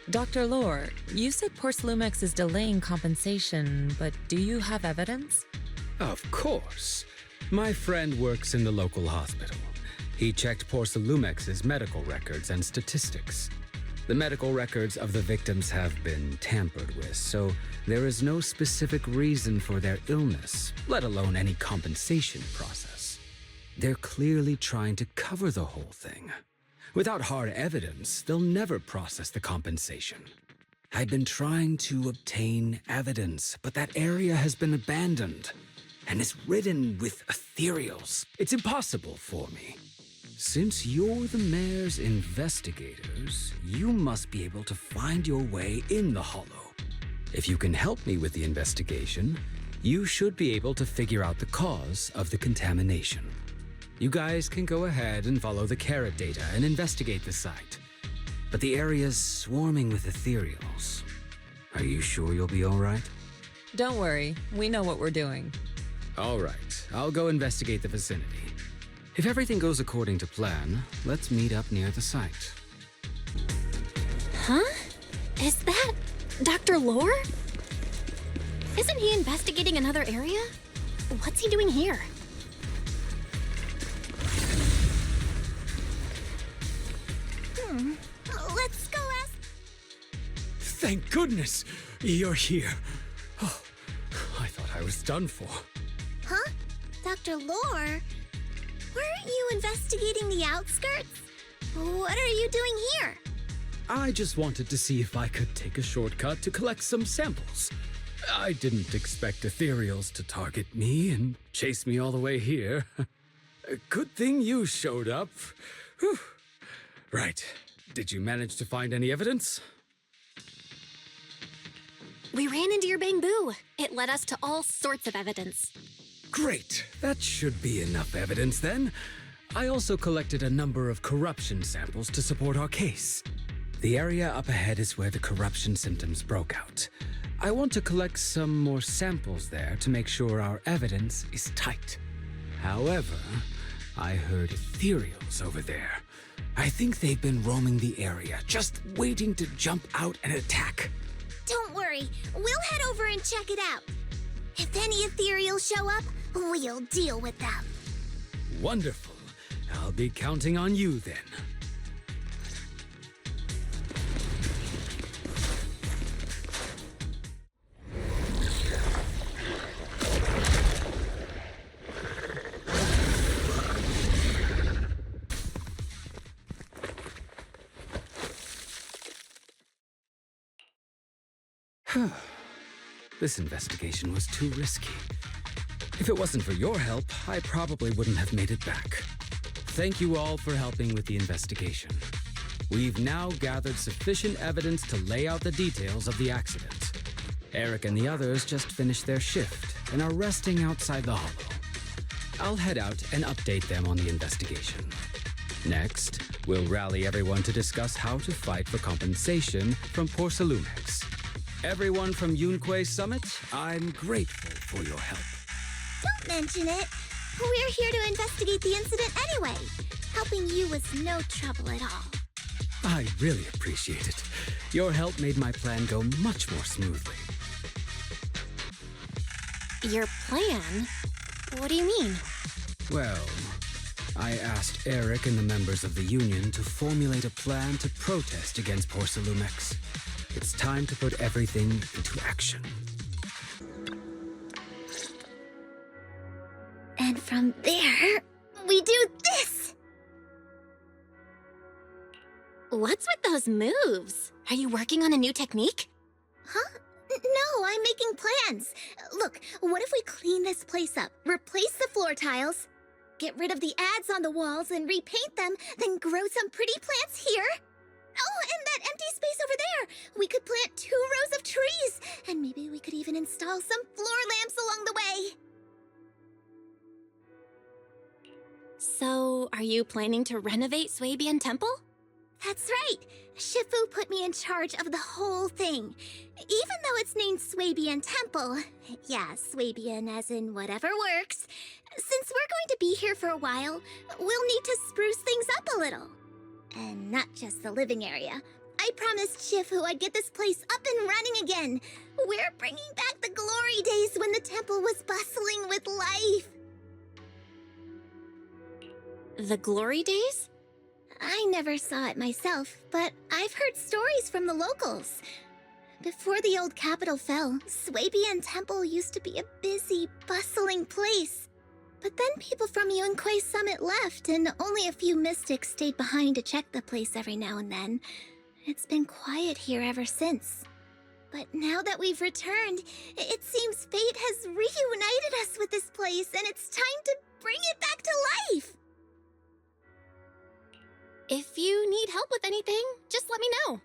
Dr. Lore, you said Porcelumix is delaying compensation, but do you have evidence? Of course. My friend works in the local hospital. He checked Porcelumix's medical records and statistics. The medical records of the victims have been tampered with, so there is no specific reason for their illness, let alone any compensation process. They're clearly trying to cover the whole thing. Without hard evidence, they'll never process the compensation. I've been trying to obtain evidence, but that area has been abandoned and is ridden with ethereals. It's impossible for me. Since you're the mayor's investigators, you must be able to find your way in the Hollow. If you can help me with the investigation, you should be able to figure out the cause of the contamination. You guys can go ahead and follow the carrot data and investigate the site. But the area's swarming with ethereals. Are you sure you'll be all right? Don't worry, we know what we're doing. All right, I'll go investigate the vicinity. If everything goes according to plan, let's meet up near the site. Huh? Is that Dr. Lore? Isn't he investigating another area? What's he doing here? Let's go ask. Thank goodness you're here. Oh, I thought I was done for. Huh? Dr. Lore, weren't you investigating the outskirts? What are you doing here? I just wanted to see if I could take a shortcut to collect some samples. I didn't expect ethereals to target me and chase me all the way here. Good thing you showed up. Whew. Right. Did you manage to find any evidence? We ran into your bamboo. It led us to all sorts of evidence. Great. That should be enough evidence then. I also collected a number of corruption samples to support our case. The area up ahead is where the corruption symptoms broke out. I want to collect some more samples there to make sure our evidence is tight. However, I heard ethereals over there. I think they've been roaming the area, just waiting to jump out and attack. Don't worry, we'll head over and check it out. If any ethereals show up, we'll deal with them. Wonderful. I'll be counting on you then. This investigation was too risky. If it wasn't for your help, I probably wouldn't have made it back. Thank you all for helping with the investigation. We've now gathered sufficient evidence to lay out the details of the accident. Eric and the others just finished their shift and are resting outside the hollow. I'll head out and update them on the investigation. Next, we'll rally everyone to discuss how to fight for compensation from Porcelumex. Everyone from YiXuan Summit, I'm grateful for your help. Don't mention it. We're here to investigate the incident anyway. Helping you was no trouble at all. I really appreciate it. Your help made my plan go much more smoothly. Your plan? What do you mean? Well, I asked Eric and the members of the Union to formulate a plan to protest against Porcelumex. It's time to put everything into action. And from there, we do this! What's with those moves? Are you working on a new technique? Huh? No, I'm making plans. Look, what if we clean this place up, replace the floor tiles, get rid of the ads on the walls and repaint them, then grow some pretty plants here? Oh, and that empty space over there! We could plant 2 rows of trees, and maybe we could even install some floor lamps along the way. So, are you planning to renovate Swabian Temple? That's right! Shifu put me in charge of the whole thing. Even though it's named Swabian Temple, yeah, Swabian as in whatever works, since we're going to be here for a while, we'll need to spruce things up a little. And not just the living area. I promised Shifu I'd get this place up and running again. We're bringing back the glory days when the temple was bustling with life. The glory days? I never saw it myself, but I've heard stories from the locals. Before the old capital fell, Swabian Temple used to be a busy, bustling place. But then people from YiXuan Summit left, and only a few mystics stayed behind to check the place every now and then. It's been quiet here ever since. But now that we've returned, it seems fate has reunited us with this place, and it's time to bring it back to life! If you need help with anything, just let me know.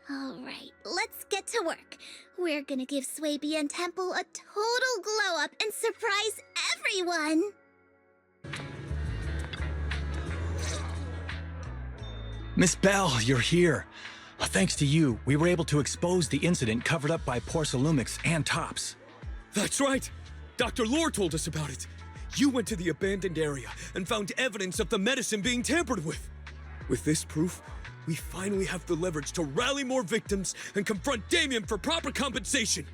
All right, let's get to work. We're gonna give Swabian Temple a total glow-up and surprise everyone! Miss Bell, you're here. Thanks to you, we were able to expose the incident covered up by Porcelumex and Tops. That's right! Dr. Lore told us about it. You went to the abandoned area and found evidence of the medicine being tampered with. With this proof, we finally have the leverage to rally more victims and confront Damien for proper compensation.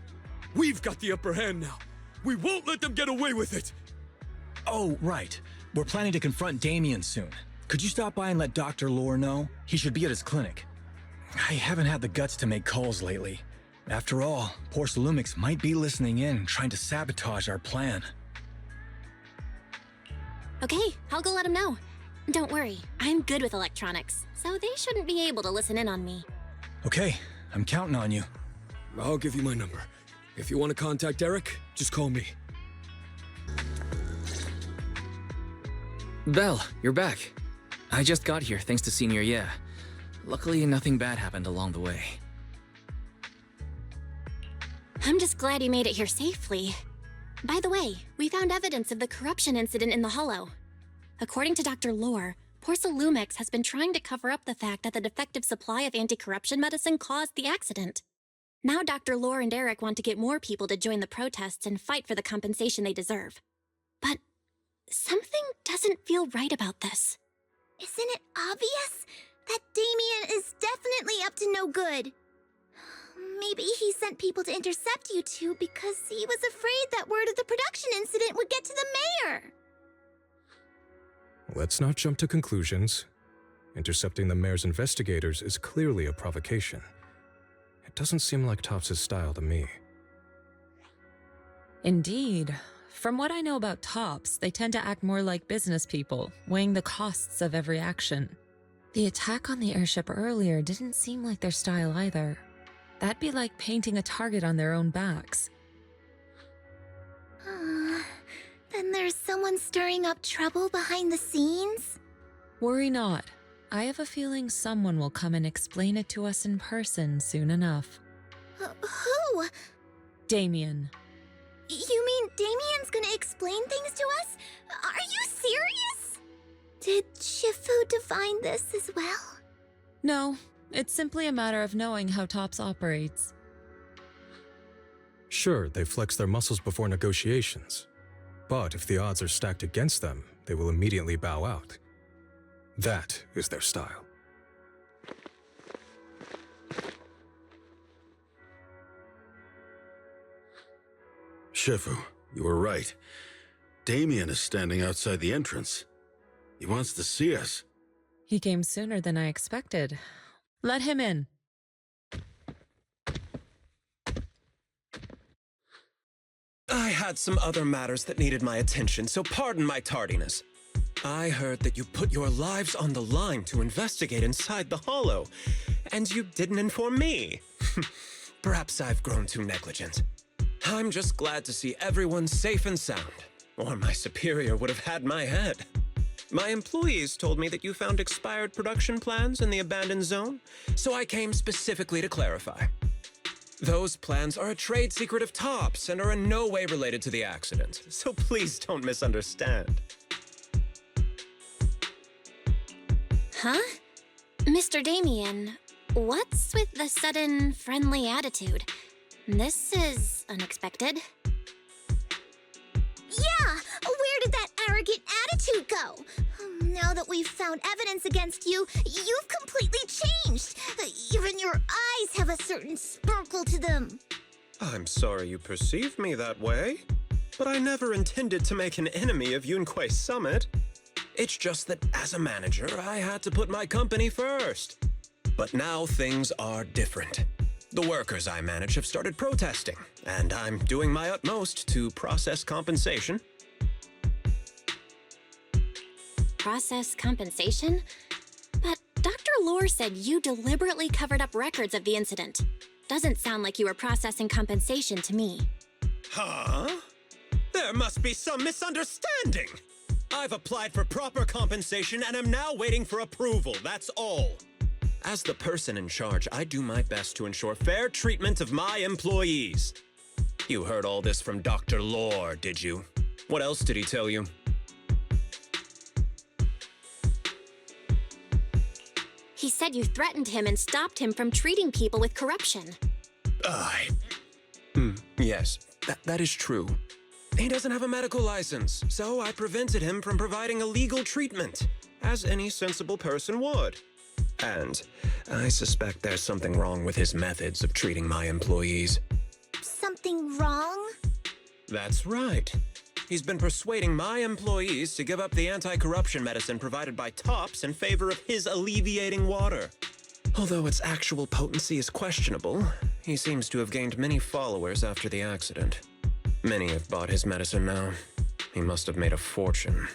We've got the upper hand now. We won't let them get away with it. Oh, right. We're planning to confront Damien soon. Could you stop by and let Dr. Lore know? He should be at his clinic. I haven't had the guts to make calls lately. After all, Porcelumex might be listening in, trying to sabotage our plan. Okay, I'll go let him know. Don't worry, I'm good with electronics, so they shouldn't be able to listen in on me. Okay, I'm counting on you. I'll give you my number. If you want to contact Eric, just call me. Belle, you're back. I just got here thanks to Senior Ye. Luckily, nothing bad happened along the way. I'm just glad you made it here safely. By the way, we found evidence of the corruption incident in the Hollow. According to Dr. Lore, Porsalumix has been trying to cover up the fact that the defective supply of anti-corruption medicine caused the accident. Now Dr. Lore and Eric want to get more people to join the protests and fight for the compensation they deserve. But something doesn't feel right about this. Isn't it obvious? That Damien is definitely up to no good. Maybe he sent people to intercept you two because he was afraid that word of the production incident would get to the mayor. Let's not jump to conclusions. Intercepting the mayor's investigators is clearly a provocation. It doesn't seem like Topps' style to me. Indeed. From what I know about Topps, they tend to act more like business people, weighing the costs of every action. The attack on the airship earlier didn't seem like their style either. That'd be like painting a target on their own backs. Then there's someone stirring up trouble behind the scenes? Worry not. I have a feeling someone will come and explain it to us in person soon enough. Who? Damien. You mean Damien's gonna explain things to us? Are you serious? Did Shifu divine this as well? No, it's simply a matter of knowing how Topps operates. Sure, they flex their muscles before negotiations. But if the odds are stacked against them, they will immediately bow out. That is their style. Shifu, you were right. Damien is standing outside the entrance. He wants to see us. He came sooner than I expected. Let him in. I had some other matters that needed my attention, so pardon my tardiness. I heard that you put your lives on the line to investigate inside the Hollow, and you didn't inform me. Perhaps I've grown too negligent. I'm just glad to see everyone safe and sound, or my superior would have had my head. My employees told me that you found expired production plans in the abandoned zone, so I came specifically to clarify. Those plans are a trade secret of Topps and are in no way related to the accident, so please don't misunderstand. Huh? Mr. Damien, what's with the sudden friendly attitude? This is unexpected. Yeah! Where did that arrogant attitude go? Now that we've found evidence against you, you've completely changed. Even your eyes have a certain sparkle to them. I'm sorry you perceive me that way, but I never intended to make an enemy of YiXuan Summit. It's just that as a manager, I had to put my company first. But now things are different. The workers I manage have started protesting, and I'm doing my utmost to process compensation. Process compensation? But Dr. Lore said you deliberately covered up records of the incident. Doesn't sound like you were processing compensation to me. Huh? There must be some misunderstanding. I've applied for proper compensation and am now waiting for approval, that's all. As the person in charge, I do my best to ensure fair treatment of my employees. You heard all this from Dr. Lore, did you? What else did he tell you? He said you threatened him and stopped him from treating people with corruption. Yes, that is true. He doesn't have a medical license, so I prevented him from providing illegal treatment, as any sensible person would. And I suspect there's something wrong with his methods of treating my employees. Something wrong? That's right. He's been persuading my employees to give up the anti-corruption medicine provided by Topps in favor of his alleviating water. Although its actual potency is questionable, he seems to have gained many followers after the accident. Many have bought his medicine now. He must have made a fortune.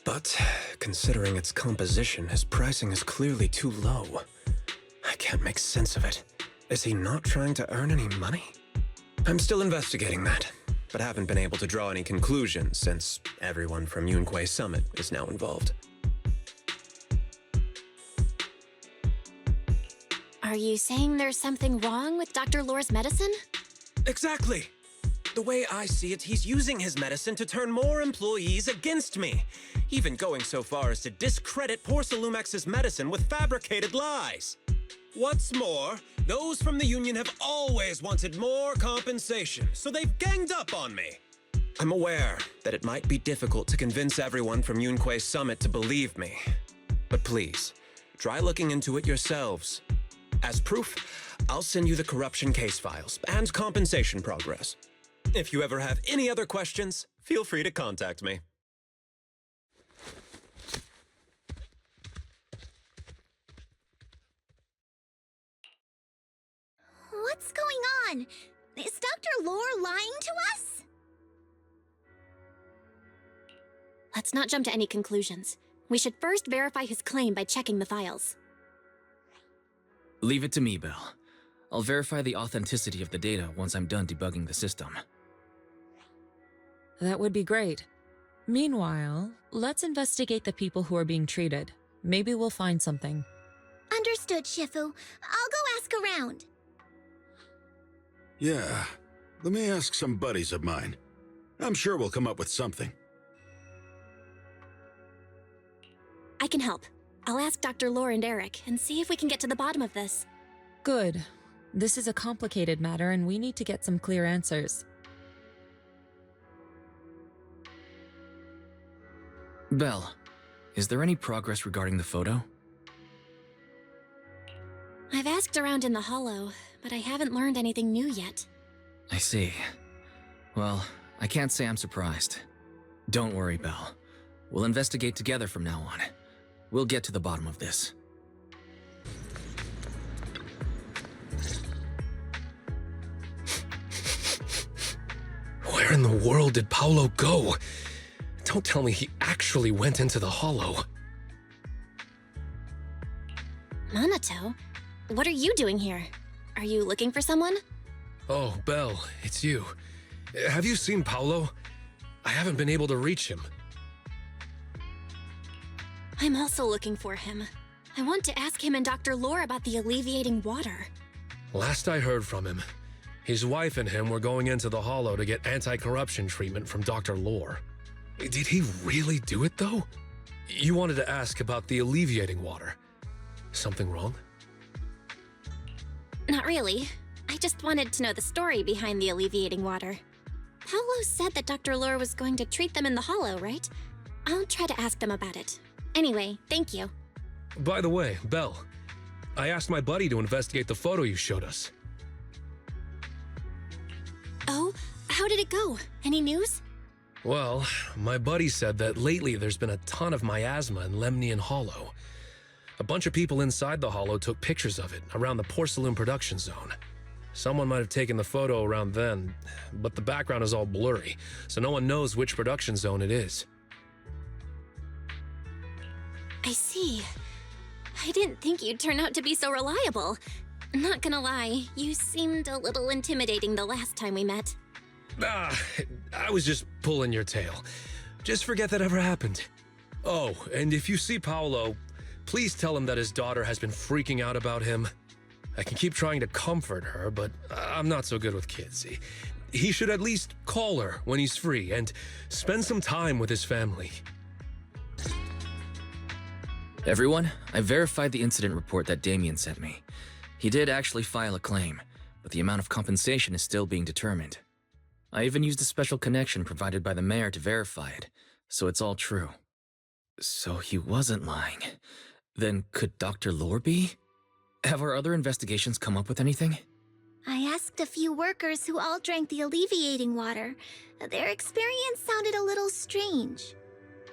But considering its composition, his pricing is clearly too low. I can't make sense of it. Is he not trying to earn any money? I'm still investigating that, but haven't been able to draw any conclusions since everyone from YiXuan Summit is now involved. Are you saying there's something wrong with Dr. Lore's medicine? Exactly! The way I see it, he's using his medicine to turn more employees against me, even going so far as to discredit Porcelumex's medicine with fabricated lies. What's more, those from the union have always wanted more compensation, so they've ganged up on me. I'm aware that it might be difficult to convince everyone from YiXuan Summit to believe me, but please, try looking into it yourselves. As proof, I'll send you the corruption case files and compensation progress. If you ever have any other questions, feel free to contact me. What's going on? Is Dr. Lore lying to us? Let's not jump to any conclusions. We should first verify his claim by checking the files. Leave it to me, Belle. I'll verify the authenticity of the data once I'm done debugging the system. That would be great. Meanwhile, let's investigate the people who are being treated. Maybe we'll find something. Understood, Shifu. I'll go ask around. Yeah, let me ask some buddies of mine. I'm sure we'll come up with something. I can help. I'll ask Dr. Lore and Eric and see if we can get to the bottom of this. Good. This is a complicated matter and we need to get some clear answers. Belle, is there any progress regarding the photo? I've asked around in the Hollow, but I haven't learned anything new yet. I see. Well, I can't say I'm surprised. Don't worry, Belle. We'll investigate together from now on. We'll get to the bottom of this. Where in the world did Paolo go? Don't tell me he actually went into the Hollow. Minato? What are you doing here? Are you looking for someone? Oh, Belle, it's you. Have you seen Paolo? I haven't been able to reach him. I'm also looking for him. I want to ask him and Dr. Lore about the alleviating water. Last I heard from him, his wife and him were going into the Hollow to get anti-corruption treatment from Dr. Lore. Did he really do it, though? You wanted to ask about the alleviating water. Something wrong? Not really. I just wanted to know the story behind the alleviating water. Paolo said that Dr. Lore was going to treat them in the Hollow, right? I'll try to ask them about it. Anyway, thank you. By the way, Belle, I asked my buddy to investigate the photo you showed us. Oh, how did it go? Any news? Well, my buddy said that lately there's been a ton of miasma in Lemnian Hollow. A bunch of people inside the Hollow took pictures of it around the Porcelain production zone. Someone might have taken the photo around then, but the background is all blurry, so no one knows which production zone it is. I see. I didn't think you'd turn out to be so reliable. Not gonna lie, you seemed a little intimidating the last time we met. I was just pulling your tail. Just forget that ever happened. Oh, and if you see Paolo, please tell him that his daughter has been freaking out about him. I can keep trying to comfort her, but I'm not so good with kids. He should at least call her when he's free and spend some time with his family. Everyone, I verified the incident report that Damien sent me. He did actually file a claim, but the amount of compensation is still being determined. I even used a special connection provided by the mayor to verify it, so it's all true. So he wasn't lying. Then could Dr. Lore be? Have our other investigations come up with anything? I asked a few workers who all drank the alleviating water. Their experience sounded a little strange.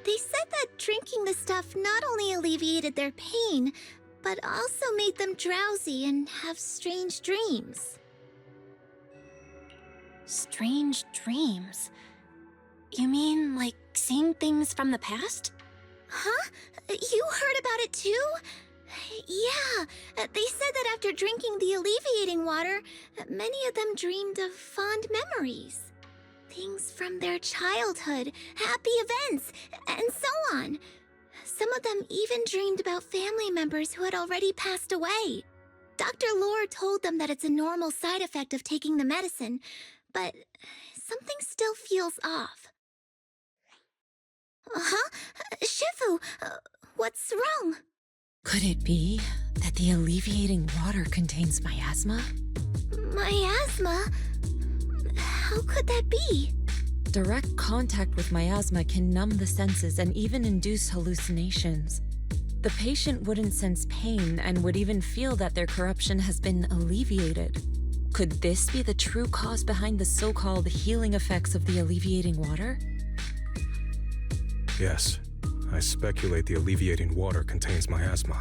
They said that drinking the stuff not only alleviated their pain, but also made them drowsy and have strange dreams. Strange dreams? You mean like seeing things from the past? Huh? You heard about it too? Yeah, they said that after drinking the alleviating water, many of them dreamed of fond memories. Things from their childhood, happy events, and so on. Some of them even dreamed about family members who had already passed away. Dr. Lore told them that it's a normal side effect of taking the medicine, but something still feels off. Huh? Shifu, what's wrong? Could it be that the alleviating water contains miasma? Miasma? How could that be? Direct contact with miasma can numb the senses and even induce hallucinations. The patient wouldn't sense pain and would even feel that their corruption has been alleviated. Could this be the true cause behind the so-called healing effects of the alleviating water? Yes, I speculate the alleviating water contains miasma.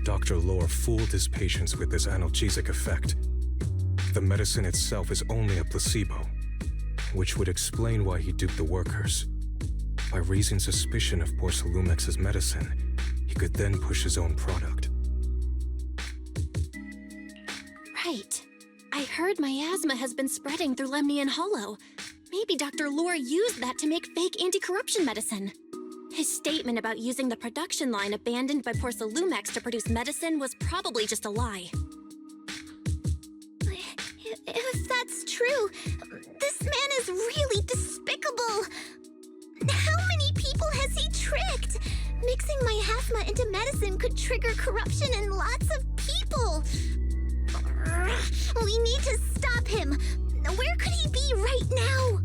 Dr. Lore fooled his patients with this analgesic effect. The medicine itself is only a placebo, which would explain why he duped the workers. By raising suspicion of Porcelumex's medicine, he could then push his own product. Right. I heard miasma has been spreading through Lemnian Hollow. Maybe Dr. Lore used that to make fake anti-corruption medicine. His statement about using the production line abandoned by Porcelumex to produce medicine was probably just a lie. If that's true, this man is really despicable. How many people has he tricked? Mixing miasma into medicine could trigger corruption in lots of people. We need to stop him. Where could he be right now?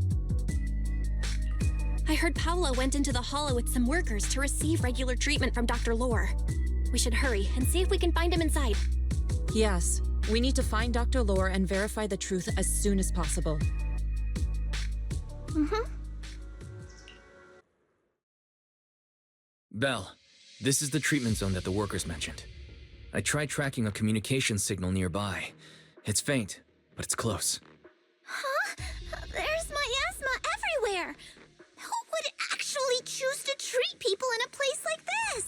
I heard Paolo went into the Hollow with some workers to receive regular treatment from Dr. Lore. We should hurry and see if we can find him inside. Yes, we need to find Dr. Lore and verify the truth as soon as possible. Belle, this is the treatment zone that the workers mentioned. I tried tracking a communication signal nearby. It's faint, but it's close. Huh? There's miasma everywhere. Who would actually choose to treat people in a place like this?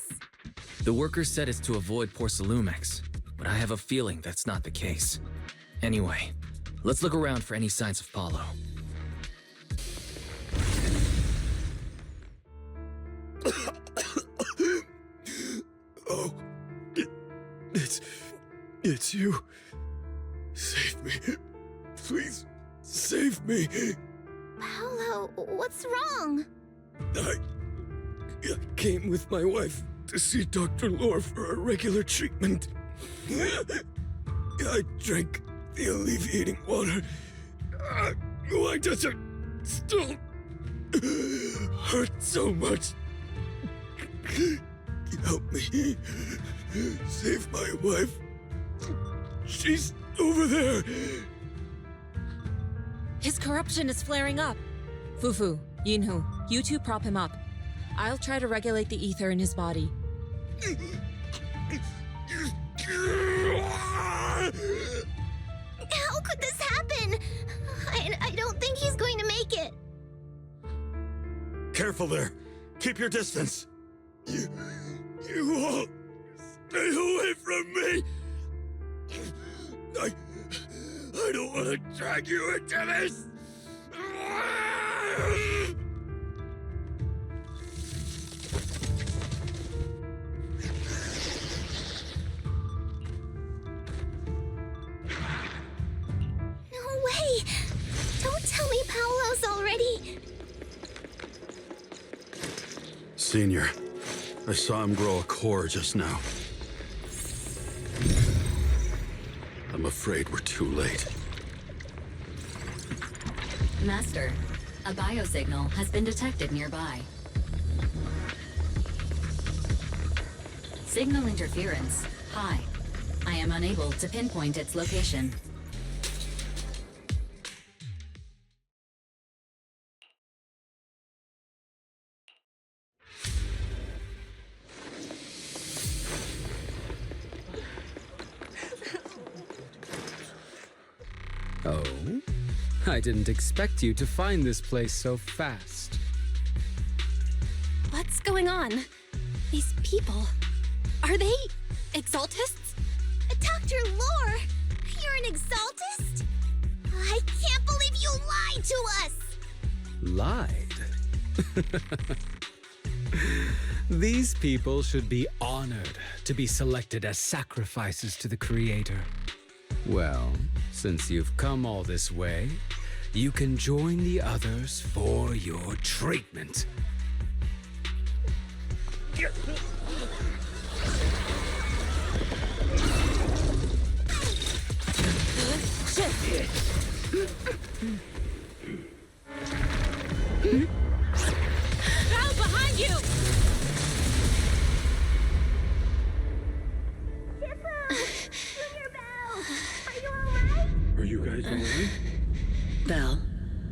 The workers said it's to avoid Porcelumex, but I have a feeling that's not the case. Anyway, let's look around for any signs of Paulo. Oh, it's you. Save me. Please, save me. Paolo, what's wrong? I came with my wife to see Dr. Lore for a regular treatment. I drank the alleviating water. Why does it still hurt so much? Help me. Save my wife. She's over there. His corruption is flaring up. Fufu, Yinhu, you two prop him up. I'll try to regulate the ether in his body. How could this happen? I don't think he's going to make it. Careful there. Keep your distance. You all stay away from me. I don't want to drag you into this. No way. Don't tell me Paolo's already. Senior, I saw him grow a core just now. I'm afraid we're too late. Master, a biosignal has been detected nearby. Signal interference high. I am unable to pinpoint its location. Oh? I didn't expect you to find this place so fast. What's going on? These people, are they Exaltists? Dr. Lore, you're an Exaltist? I can't believe you lied to us! Lied? These people should be honored to be selected as sacrifices to the Creator. Well, since you've come all this way, you can join the others for your treatment. Val, behind you! Junior Belle! Are you alright? Are you guys alright? Belle,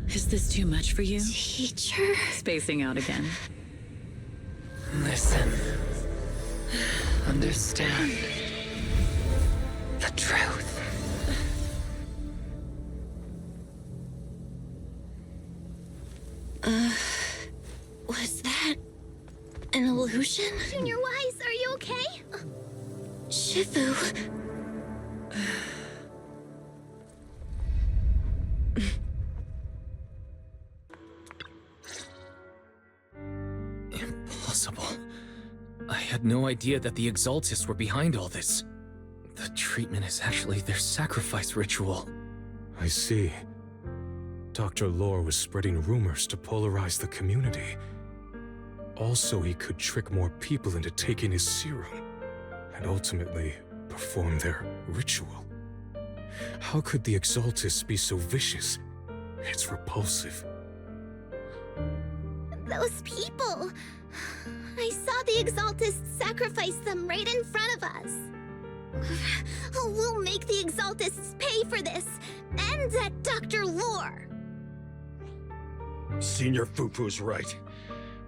is this too much for you? Teacher? Spacing out again. Listen. Understand. The truth. Was that an illusion? Junior Wise, are you okay? Shifu. Impossible. I had no idea that the Exaltists were behind all this. The treatment is actually their sacrifice ritual. I see. Dr. Lore was spreading rumors to polarize the community. Also, he could trick more people into taking his serum, and ultimately perform their ritual. How could the Exaltists be so vicious? It's repulsive. Those people! I saw the Exaltists sacrifice them right in front of us. We'll make the Exaltists pay for this, and that Dr. Lore! Senior Fufu's right.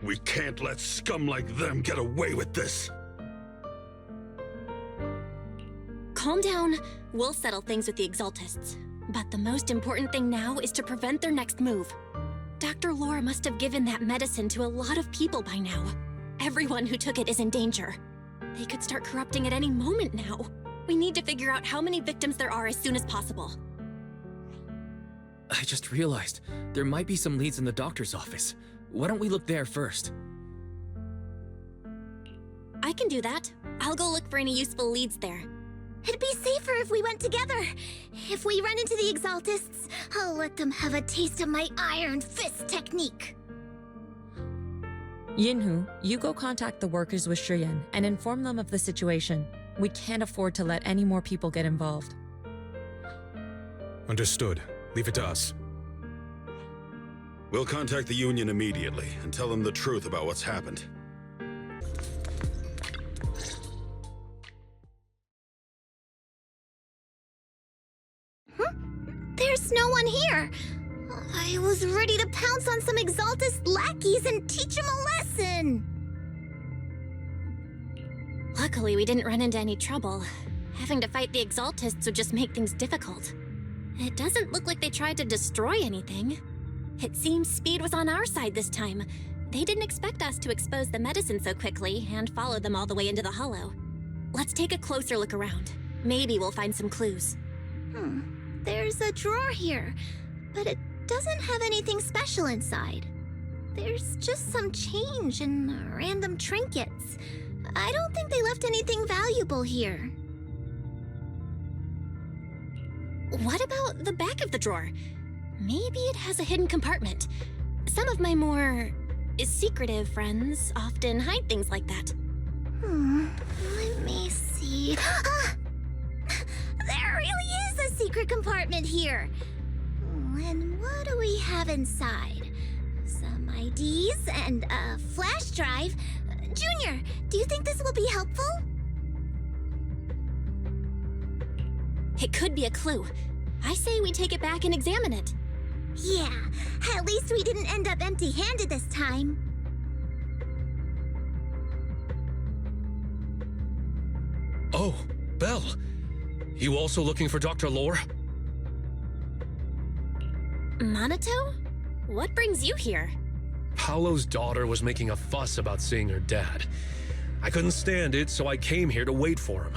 We can't let scum like them get away with this. Calm down. We'll settle things with the Exaltists. But the most important thing now is to prevent their next move. Dr. Lore must have given that medicine to a lot of people by now. Everyone who took it is in danger. They could start corrupting at any moment now. We need to figure out how many victims there are as soon as possible. I just realized there might be some leads in the doctor's office. Why don't we look there first? I can do that. I'll go look for any useful leads there. It'd be safer if we went together. If we run into the Exaltists, I'll let them have a taste of my Iron Fist technique. Yinhu, you go contact the workers with Shiyan and inform them of the situation. We can't afford to let any more people get involved. Understood. Leave it to us. We'll contact the Union immediately and tell them the truth about what's happened. There's no one here. I was ready to pounce on some Exaltist lackeys and teach them a lesson. Luckily, we didn't run into any trouble. Having to fight the Exaltists would just make things difficult. It doesn't look like they tried to destroy anything. It seems speed was on our side this time. They didn't expect us to expose the medicine so quickly and follow them all the way into the hollow. Let's take a closer look around. Maybe we'll find some clues. There's a drawer here, but it doesn't have anything special inside. There's just some change and random trinkets. I don't think they left anything valuable here. What about the back of the drawer? Maybe it has a hidden compartment. Some of my more secretive friends often hide things like that. Let me see. Ah! There really is a secret compartment here. And what do we have inside? Some IDs and a flash drive. Junior, do you think this will be helpful? It could be a clue. I say we take it back and examine it. Yeah, at least we didn't end up empty-handed this time. Oh, Belle. You also looking for Dr. Lore? Minato? What brings you here? Paolo's daughter was making a fuss about seeing her dad. I couldn't stand it, so I came here to wait for him.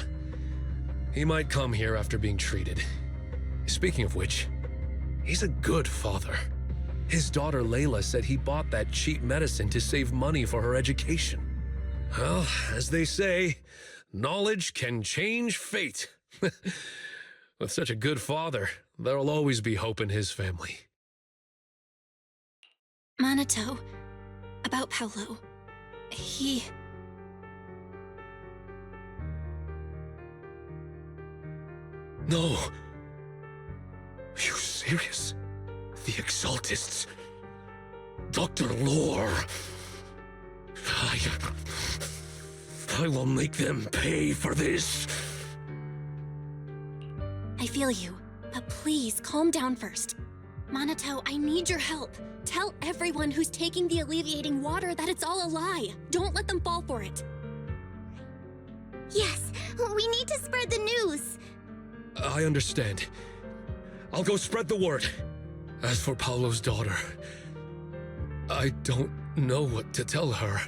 He might come here after being treated. Speaking of which, he's a good father. His daughter Layla said he bought that cheap medicine to save money for her education. Well, as they say, knowledge can change fate. With such a good father, there'll always be hope in his family. Minato, about Paolo. He... No. Are you serious? The Exaltists. Dr. Lore. I will make them pay for this. I feel you, but please calm down first. Minato, I need your help. Tell everyone who's taking the alleviating water that it's all a lie. Don't let them fall for it. Yes, we need to spread the news. I understand. I'll go spread the word. As for Paolo's daughter, I don't know what to tell her.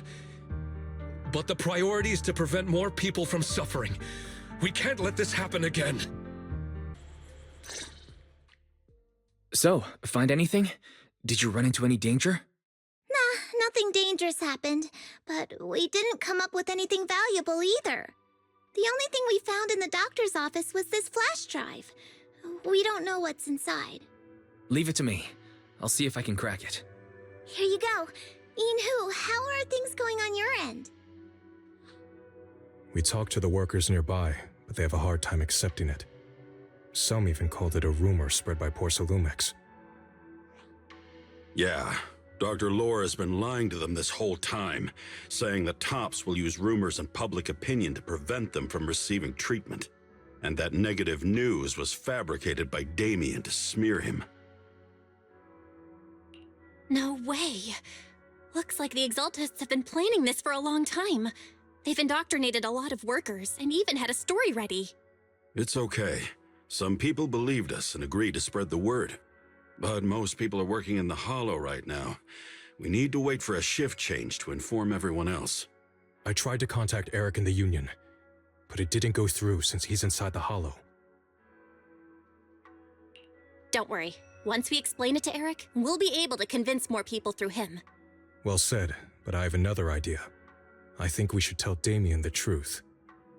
But the priority is to prevent more people from suffering. We can't let this happen again. So, find anything? Did you run into any danger? Nah, nothing dangerous happened, but we didn't come up with anything valuable either. The only thing we found in the doctor's office was this flash drive. We don't know what's inside. Leave it to me. I'll see if I can crack it. Here you go. Inhu, how are things going on your end? We talked to the workers nearby, but they have a hard time accepting it. Some even called it a rumor spread by Porcelumex. Yeah, Dr. Lore has been lying to them this whole time, saying that Tops will use rumors and public opinion to prevent them from receiving treatment, and that negative news was fabricated by Damien to smear him. No way. Looks like the Exaltists have been planning this for a long time. They've indoctrinated a lot of workers and even had a story ready. It's okay. Some people believed us and agreed to spread the word. But most people are working in the Hollow right now. We need to wait for a shift change to inform everyone else. I tried to contact Eric in the Union, but it didn't go through since he's inside the Hollow. Don't worry. Once we explain it to Eric, we'll be able to convince more people through him. Well said, but I have another idea. I think we should tell Damien the truth.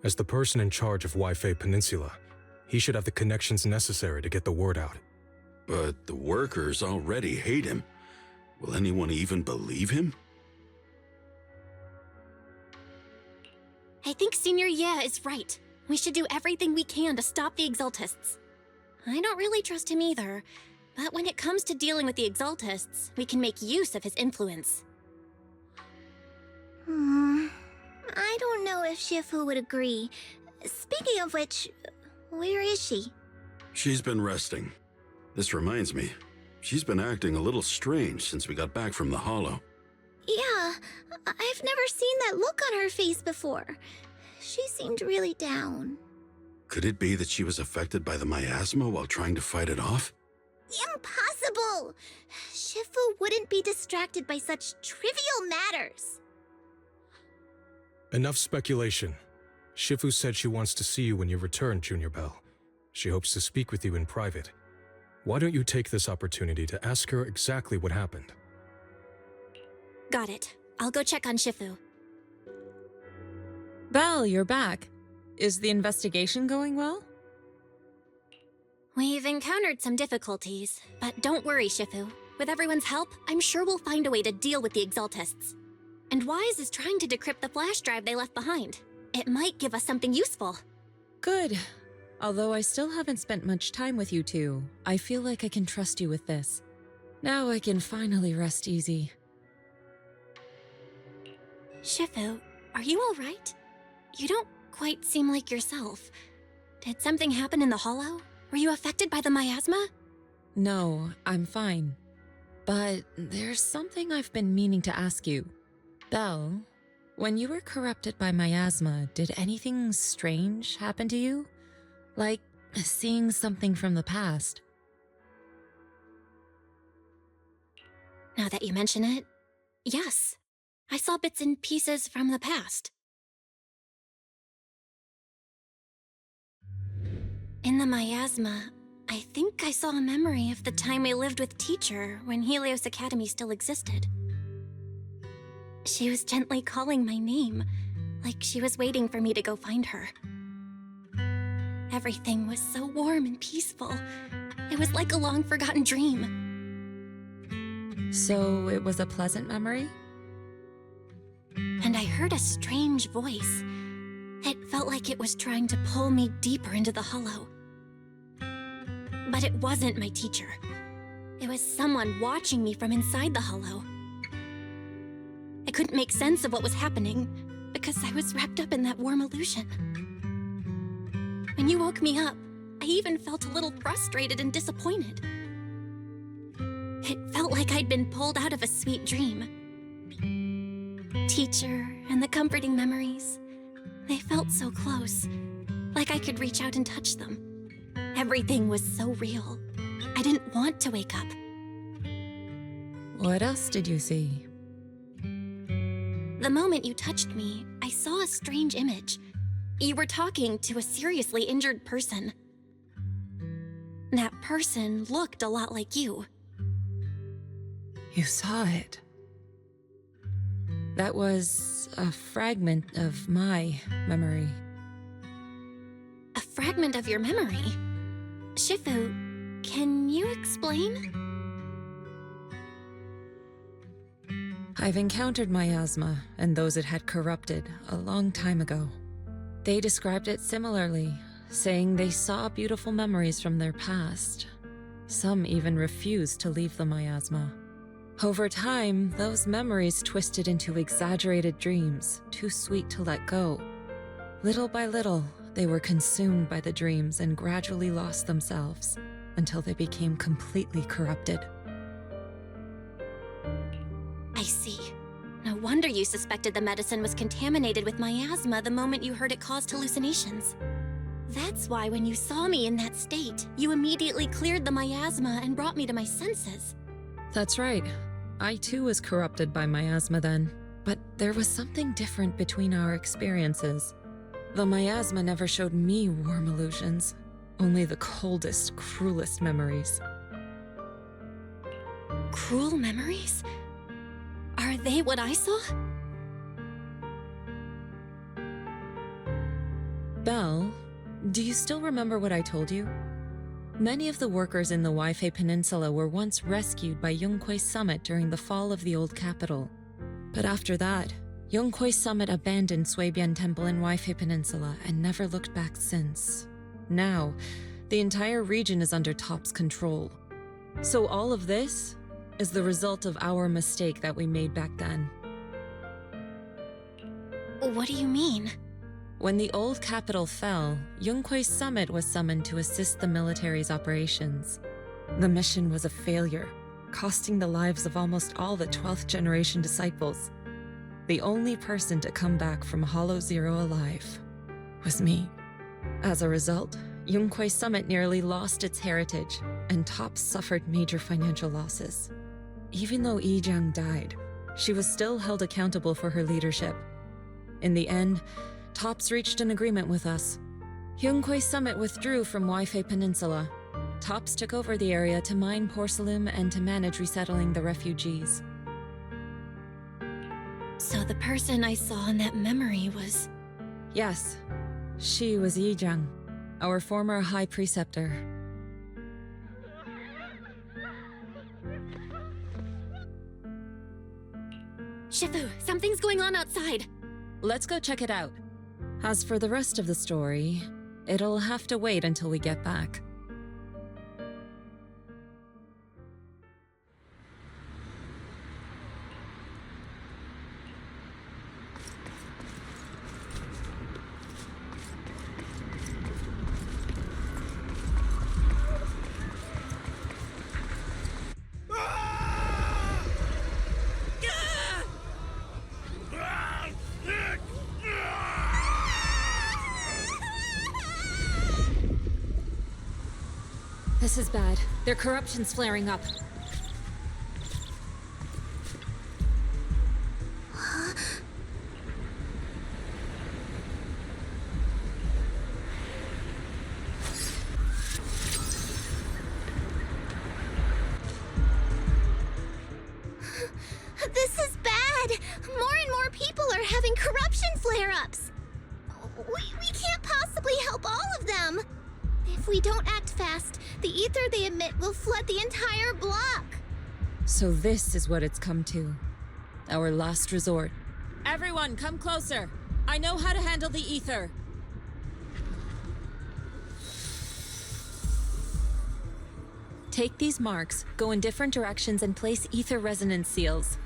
As the person in charge of Waifei Peninsula, he should have the connections necessary to get the word out. But the workers already hate him. Will anyone even believe him? I think Senior Ye is right. We should do everything we can to stop the Exaltists. I don't really trust him either, but when it comes to dealing with the Exaltists, we can make use of his influence. I don't know if Shifu would agree. Speaking of which, where is she? She's been resting. This reminds me, she's been acting a little strange since we got back from the Hollow. Yeah, I've never seen that look on her face before. She seemed really down. Could it be that she was affected by the miasma while trying to fight it off? Impossible! Shifu wouldn't be distracted by such trivial matters. Enough speculation. Shifu said she wants to see you when you return, Junior Bell. She hopes to speak with you in private. Why don't you take this opportunity to ask her exactly what happened? Got it. I'll go check on Shifu. Belle, you're back. Is the investigation going well? We've encountered some difficulties, but don't worry, Shifu. With everyone's help, I'm sure we'll find a way to deal with the Exaltists. And Wise is trying to decrypt the flash drive they left behind. It might give us something useful. Good. Although I still haven't spent much time with you two, I feel like I can trust you with this. Now I can finally rest easy. Shifu, are you alright? You don't quite seem like yourself. Did something happen in the Hollow? Were you affected by the miasma? No, I'm fine. But there's something I've been meaning to ask you. Belle, when you were corrupted by miasma, did anything strange happen to you? Like seeing something from the past? Now that you mention it, Yes, I saw bits and pieces from the past. In the miasma, I think I saw a memory of the time I lived with Teacher when Helios Academy still existed. She was gently calling my name, like she was waiting for me to go find her. Everything was so warm and peaceful. It was like a long-forgotten dream. So it was a pleasant memory? And I heard a strange voice. It felt like it was trying to pull me deeper into the hollow. But it wasn't my teacher. It was someone watching me from inside the hollow. I couldn't make sense of what was happening because I was wrapped up in that warm illusion. When you woke me up, I even felt a little frustrated and disappointed. It felt like I'd been pulled out of a sweet dream. Teacher and the comforting memories, they felt so close, like I could reach out and touch them. Everything was so real. I didn't want to wake up. What else did you see? The moment you touched me, I saw a strange image. You were talking to a seriously injured person. That person looked a lot like you. You saw it. That was a fragment of my memory. A fragment of your memory? Shifu, can you explain? I've encountered miasma and those it had corrupted a long time ago. They described it similarly, saying they saw beautiful memories from their past. Some even refused to leave the miasma. Over time, those memories twisted into exaggerated dreams, too sweet to let go. Little by little, they were consumed by the dreams and gradually lost themselves, until they became completely corrupted. I see. No wonder you suspected the medicine was contaminated with miasma the moment you heard it caused hallucinations. That's why when you saw me in that state, you immediately cleared the miasma and brought me to my senses. That's right. I too was corrupted by miasma then, but there was something different between our experiences. The miasma never showed me warm illusions, only the coldest, cruelest memories. Cruel memories? Are they what I saw? Belle, do you still remember what I told you? Many of the workers in the Waifei Peninsula were once rescued by YiXuan Summit during the fall of the old capital. But after that, YiXuan Summit abandoned Suibian Temple in Waifei Peninsula and never looked back since. Now, the entire region is under Top's control. So all of this is the result of our mistake that we made back then. What do you mean? When the old capital fell, YiXuan Summit was summoned to assist the military's operations. The mission was a failure, costing the lives of almost all the 12th generation disciples. The only person to come back from Hollow Zero alive was me. As a result, YiXuan Summit nearly lost its heritage, and Top suffered major financial losses. Even though YiXuan died, she was still held accountable for her leadership. In the end, Tops reached an agreement with us. YiXuan Summit withdrew from Waifei Peninsula. Tops took over the area to mine porcelain and to manage resettling the refugees. So the person I saw in that memory was... Yes, she was YiXuan, our former High Preceptor. Shifu, something's going on outside. Let's go check it out. As for the rest of the story, it'll have to wait until we get back. This is bad. Their corruption's flaring up. If we don't act fast, the ether they emit will flood the entire block. So this is what it's come to. Our last resort. Everyone, come closer. I know how to handle the ether. Take these marks, go in different directions, and place ether resonance seals.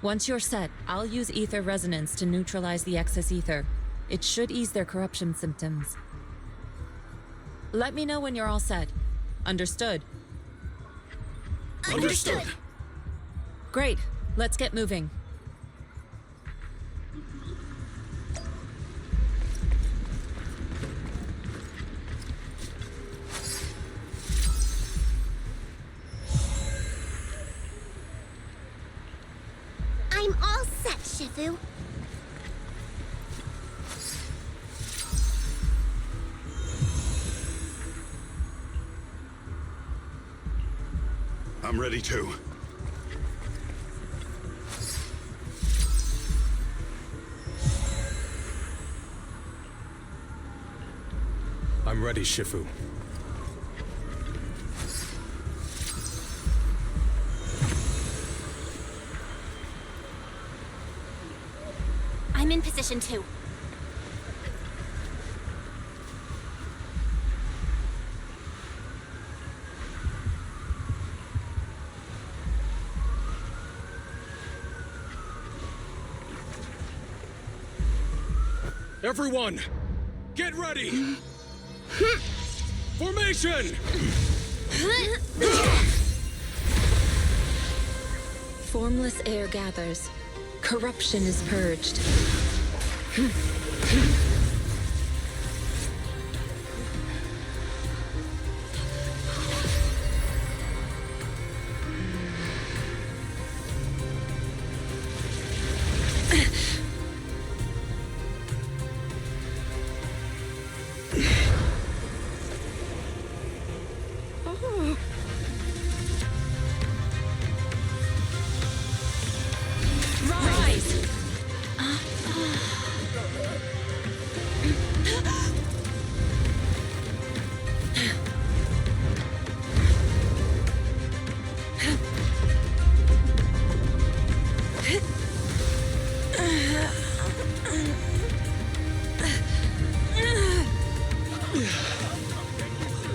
Once you're set, I'll use ether resonance to neutralize the excess ether. It should ease their corruption symptoms. Let me know when you're all set. Understood? Understood. Great. Let's get moving. I'm all set, Shifu. I'm ready too. I'm ready, Shifu. I'm in position too. Everyone, get ready! Formation! Formless air gathers. Corruption is purged.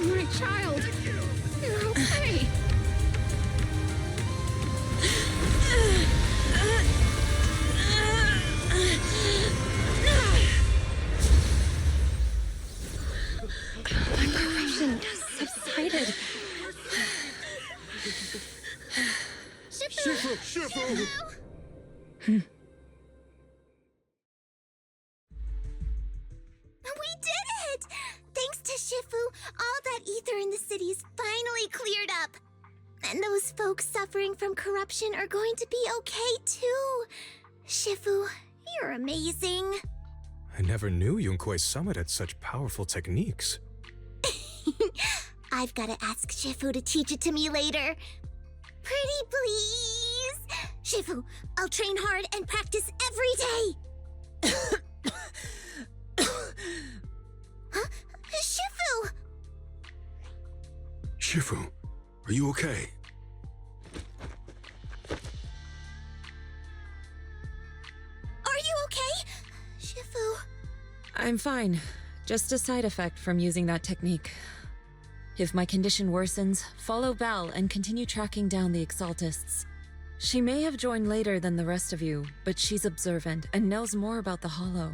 My child, you're okay. My corruption has subsided. Shifu! We did it! Thanks to Shifu, all that ether in the city's finally cleared up. And those folks suffering from corruption are going to be okay too. Shifu, you're amazing. I never knew Yunkwei Summit had such powerful techniques. I've got to ask Shifu to teach it to me later. Pretty please? Shifu, I'll train hard and practice every day. Huh? Shifu! Shifu, are you okay? Are you okay? Shifu. I'm fine. Just a side effect from using that technique. If my condition worsens, follow Belle and continue tracking down the Exaltists. She may have joined later than the rest of you, but she's observant and knows more about the Hollow.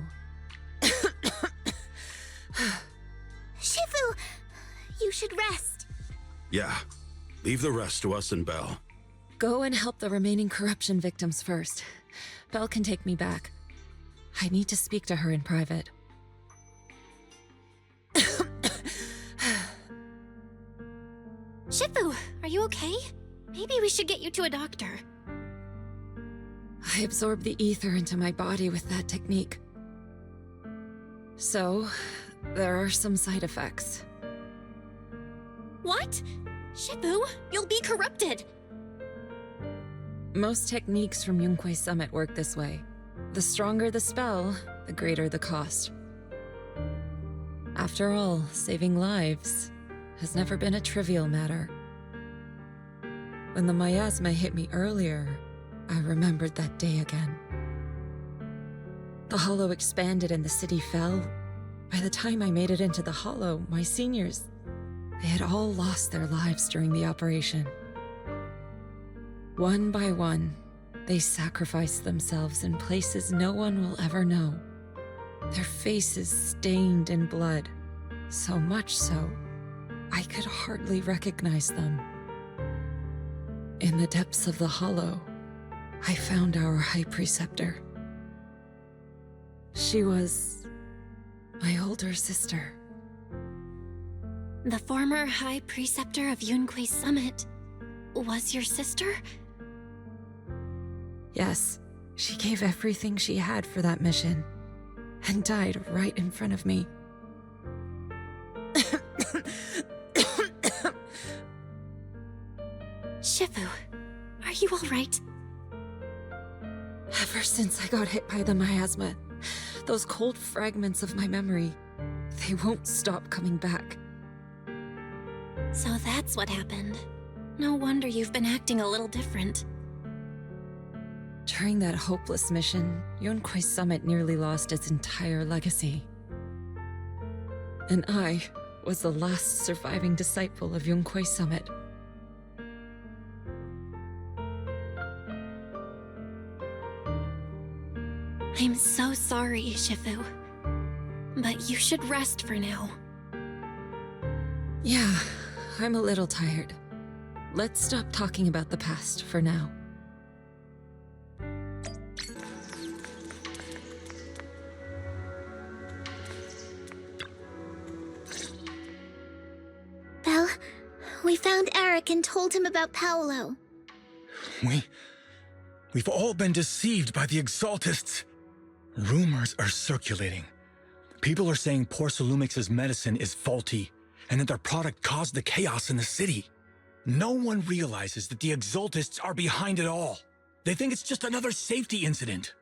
Shifu, you should rest. Yeah. Leave the rest to us and Belle. Go and help the remaining corruption victims first. Belle can take me back. I need to speak to her in private. Shifu, are you okay? Maybe we should get you to a doctor. I absorbed the ether into my body with that technique. So, there are some side effects. What? Shifu, you'll be corrupted. Most techniques from Yunkwei Summit work this way. The stronger the spell, the greater the cost. After all, saving lives has never been a trivial matter. When the miasma hit me earlier, I remembered that day again. The hollow expanded and the city fell. By the time I made it into the hollow, my seniors, they had all lost their lives during the operation. One by one, they sacrificed themselves in places no one will ever know. Their faces stained in blood, so much so, I could hardly recognize them. In the depths of the hollow, I found our High Preceptor. She was my older sister. The former High Preceptor of YiXuan Summit was your sister? Yes, she gave everything she had for that mission, and died right in front of me. Shifu, are you all right? Ever since I got hit by the miasma, those cold fragments of my memory, they won't stop coming back. So that's what happened. No wonder you've been acting a little different. During that hopeless mission, YiXuan Summit nearly lost its entire legacy. And I was the last surviving disciple of YiXuan Summit. I'm so sorry, Shifu. But you should rest for now. Yeah, I'm a little tired. Let's stop talking about the past for now. Belle, we found Eric and told him about Paolo. We've all been deceived by the Exaltists. Rumors are circulating. People are saying Porcelumix's medicine is faulty, and that their product caused the chaos in the city. No one realizes that the Exaltists are behind it all. They think it's just another safety incident.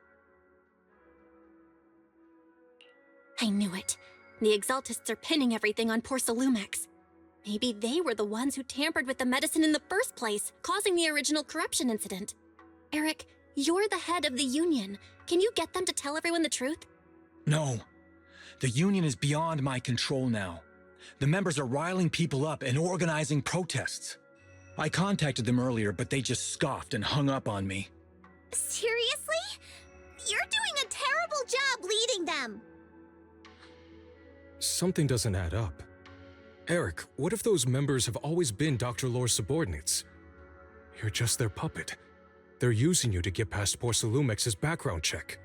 I knew it. The Exaltists are pinning everything on Porcelumix. Maybe they were the ones who tampered with the medicine in the first place, causing the original corruption incident. Eric, you're the head of the Union. Can you get them to tell everyone the truth? No. The Union is beyond my control now. The members are riling people up and organizing protests. I contacted them earlier, but they just scoffed and hung up on me. Seriously? You're doing a terrible job leading them. Something doesn't add up. Eric, what if those members have always been Dr. Lore's subordinates? You're just their puppet. They're using you to get past Porcelumix's background check.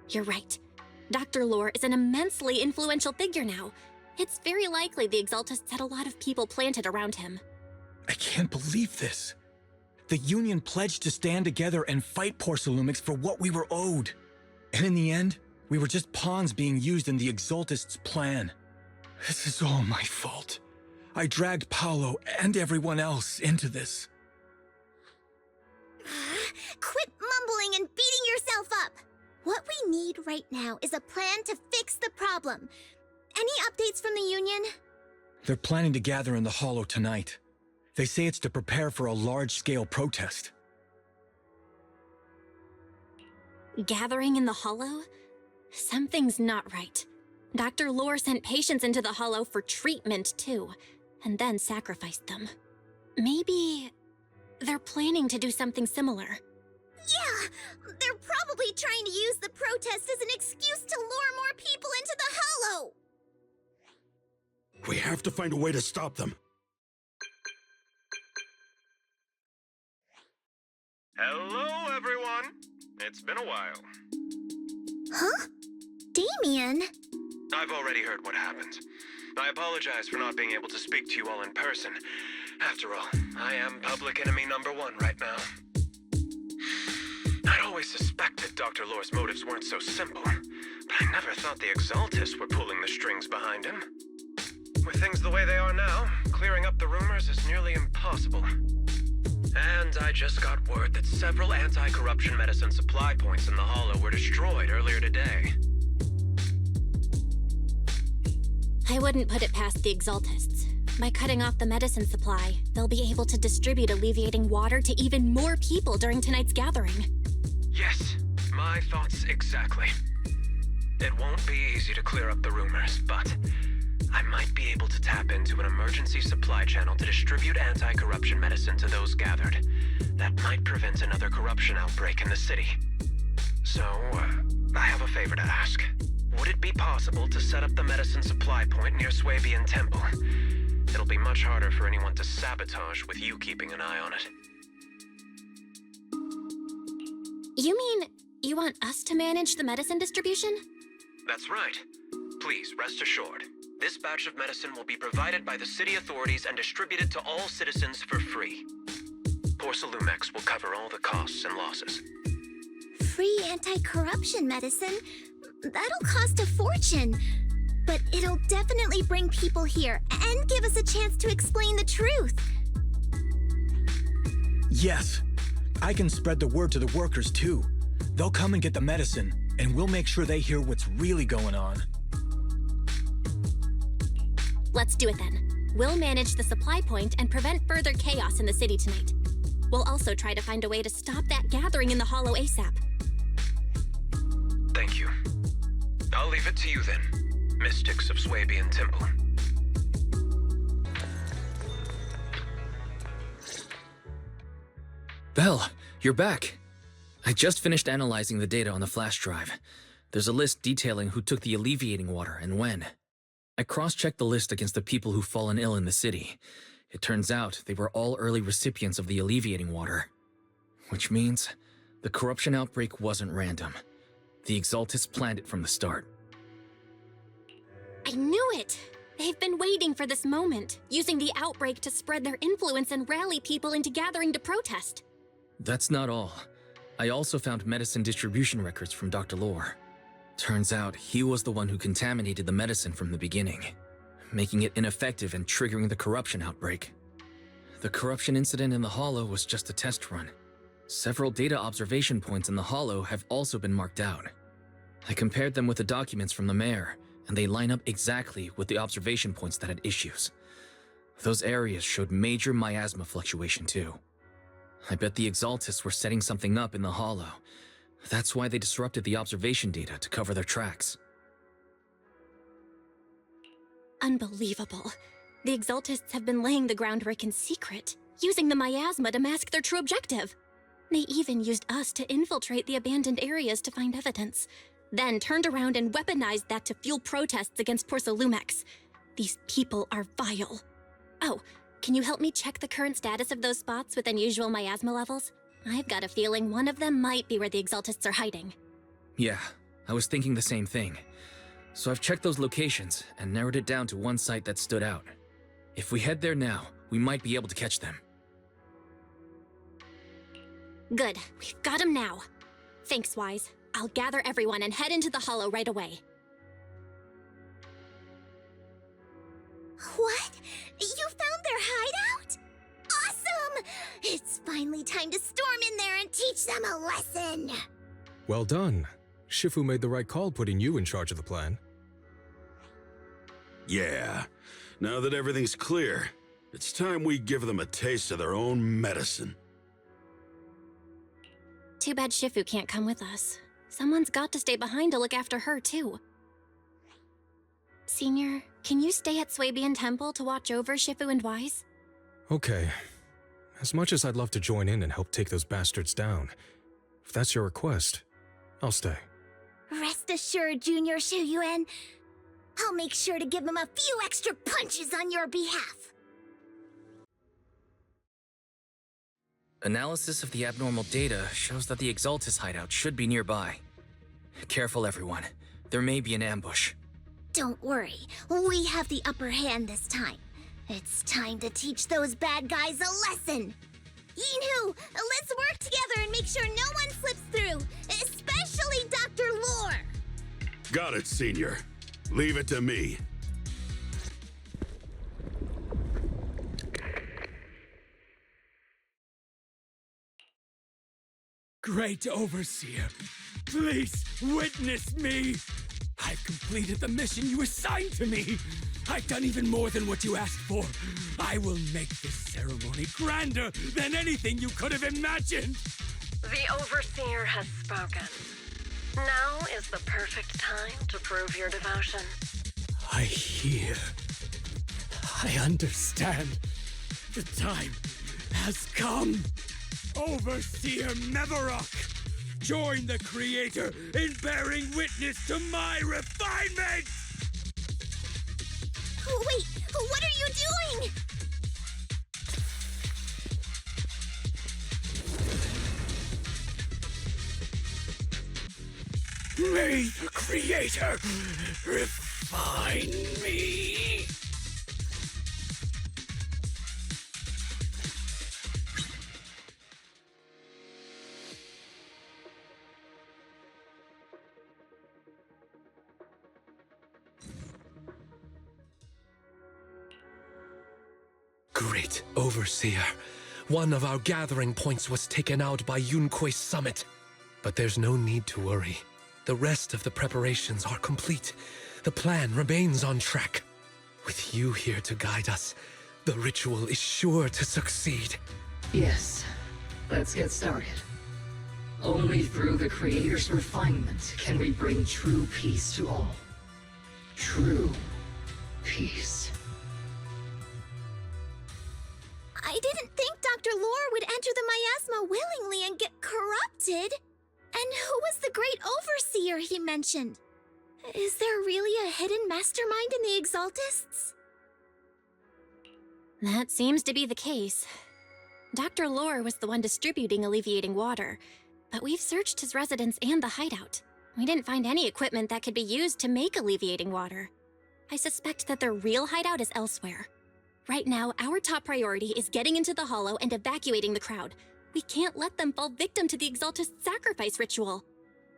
You're right. Dr. Lore is an immensely influential figure now. It's very likely the Exaltists had a lot of people planted around him. I can't believe this. The Union pledged to stand together and fight Porcelumix for what we were owed. And in the end, we were just pawns being used in the Exaltists' plan. This is all my fault. I dragged Paolo and everyone else into this. Quit mumbling and beating yourself up. What we need right now is a plan to fix the problem. Any updates from the Union? They're planning to gather in the Hollow tonight. They say it's to prepare for a large-scale protest. Gathering in the Hollow? Something's not right. Dr. Lore sent patients into the Hollow for treatment, too, and then sacrificed them. Maybe they're planning to do something similar. Yeah, they're probably trying to use the protest as an excuse to lure more people into the Hollow. We have to find a way to stop them. Hello, everyone. It's been a while. Huh? Damien? I've already heard what happened. I apologize for not being able to speak to you all in person. After all, I am public enemy #1 right now. I'd always suspected Dr. Lore's motives weren't so simple, but I never thought the Exaltists were pulling the strings behind him. With things the way they are now, clearing up the rumors is nearly impossible. And I just got word that several anti-corruption medicine supply points in the Hollow were destroyed earlier today. I wouldn't put it past the Exaltists. By cutting off the medicine supply, they'll be able to distribute alleviating water to even more people during tonight's gathering. Yes, my thoughts exactly. It won't be easy to clear up the rumors, but I might be able to tap into an emergency supply channel to distribute anti-corruption medicine to those gathered. That might prevent another corruption outbreak in the city. So, I have a favor to ask. Would it be possible to set up the medicine supply point near Swabian Temple? It'll be much harder for anyone to sabotage with you keeping an eye on it. You mean you want us to manage the medicine distribution? That's right. Please, rest assured. This batch of medicine will be provided by the city authorities and distributed to all citizens for free. Porsalumex will cover all the costs and losses. Free anti-corruption medicine? That'll cost a fortune. But it'll definitely bring people here and give us a chance to explain the truth. Yes. I can spread the word to the workers too. They'll come and get the medicine, and we'll make sure they hear what's really going on. Let's do it then. We'll manage the supply point and prevent further chaos in the city tonight. We'll also try to find a way to stop that gathering in the Hollow ASAP. Thank you. I'll leave it to you then, Mystics of Swabian Temple. Belle, you're back. I just finished analyzing the data on the flash drive. There's a list detailing who took the alleviating water and when. I cross-checked the list against the people who've fallen ill in the city. It turns out they were all early recipients of the alleviating water. Which means the corruption outbreak wasn't random. The Exaltists planned it from the start. I knew it! They've been waiting for this moment, using the outbreak to spread their influence and rally people into gathering to protest. That's not all. I also found medicine distribution records from Dr. Lore. Turns out he was the one who contaminated the medicine from the beginning, making it ineffective and triggering the corruption outbreak. The corruption incident in the Hollow was just a test run. Several data observation points in the Hollow have also been marked out. I compared them with the documents from the mayor, and they line up exactly with the observation points that had issues. Those areas showed major miasma fluctuation too. I bet the Exaltists were setting something up in the Hollow. That's why they disrupted the observation data to cover their tracks. Unbelievable. The Exaltists have been laying the groundwork in secret, using the miasma to mask their true objective. They even used us to infiltrate the abandoned areas to find evidence, then turned around and weaponized that to fuel protests against Porsalumex. These people are vile. Oh, can you help me check the current status of those spots with unusual miasma levels? I've got a feeling one of them might be where the Exaltists are hiding. Yeah, I was thinking the same thing. So I've checked those locations and narrowed it down to one site that stood out. If we head there now, we might be able to catch them. Good, we've got them now. Thanks, Wise. I'll gather everyone and head into the Hollow right away. What? You found their hideout? Awesome! It's finally time to storm in there and teach them a lesson! Well done. Shifu made the right call putting you in charge of the plan. Yeah. Now that everything's clear, it's time we give them a taste of their own medicine. Too bad Shifu can't come with us. Someone's got to stay behind to look after her, too. Senior, can you stay at Swabian Temple to watch over Shifu and Wise? Okay. As much as I'd love to join in and help take those bastards down, if that's your request, I'll stay. Rest assured, Junior Shuyuan. I'll make sure to give them a few extra punches on your behalf. Analysis of the abnormal data shows that the Exaltis hideout should be nearby. Careful, everyone. There may be an ambush. Don't worry, we have the upper hand this time. It's time to teach those bad guys a lesson. Yinhu, let's work together and make sure no one slips through, especially Dr. Lore. Got it, Senior. Leave it to me. Great Overseer, please witness me. I've completed the mission you assigned to me! I've done even more than what you asked for! I will make this ceremony grander than anything you could have imagined! The Overseer has spoken. Now is the perfect time to prove your devotion. I hear. I understand. The time has come. Overseer Mevarok! Join the Creator in bearing witness to my refinement! Wait, what are you doing? May the Creator refine me! Great Overseer. One of our gathering points was taken out by YiXuan's summit. But there's no need to worry. The rest of the preparations are complete. The plan remains on track. With you here to guide us, the ritual is sure to succeed. Yes, let's get started. Only through the Creator's refinement can we bring true peace to all. True peace. I didn't think Dr. Lore would enter the miasma willingly and get corrupted. And who was the great overseer he mentioned? Is there really a hidden mastermind in the Exaltists? That seems to be the case. Dr. Lore was the one distributing alleviating water, but we've searched his residence and the hideout. We didn't find any equipment that could be used to make alleviating water. I suspect that their real hideout is elsewhere. Right now, our top priority is getting into the Hollow and evacuating the crowd. We can't let them fall victim to the Exaltist sacrifice ritual.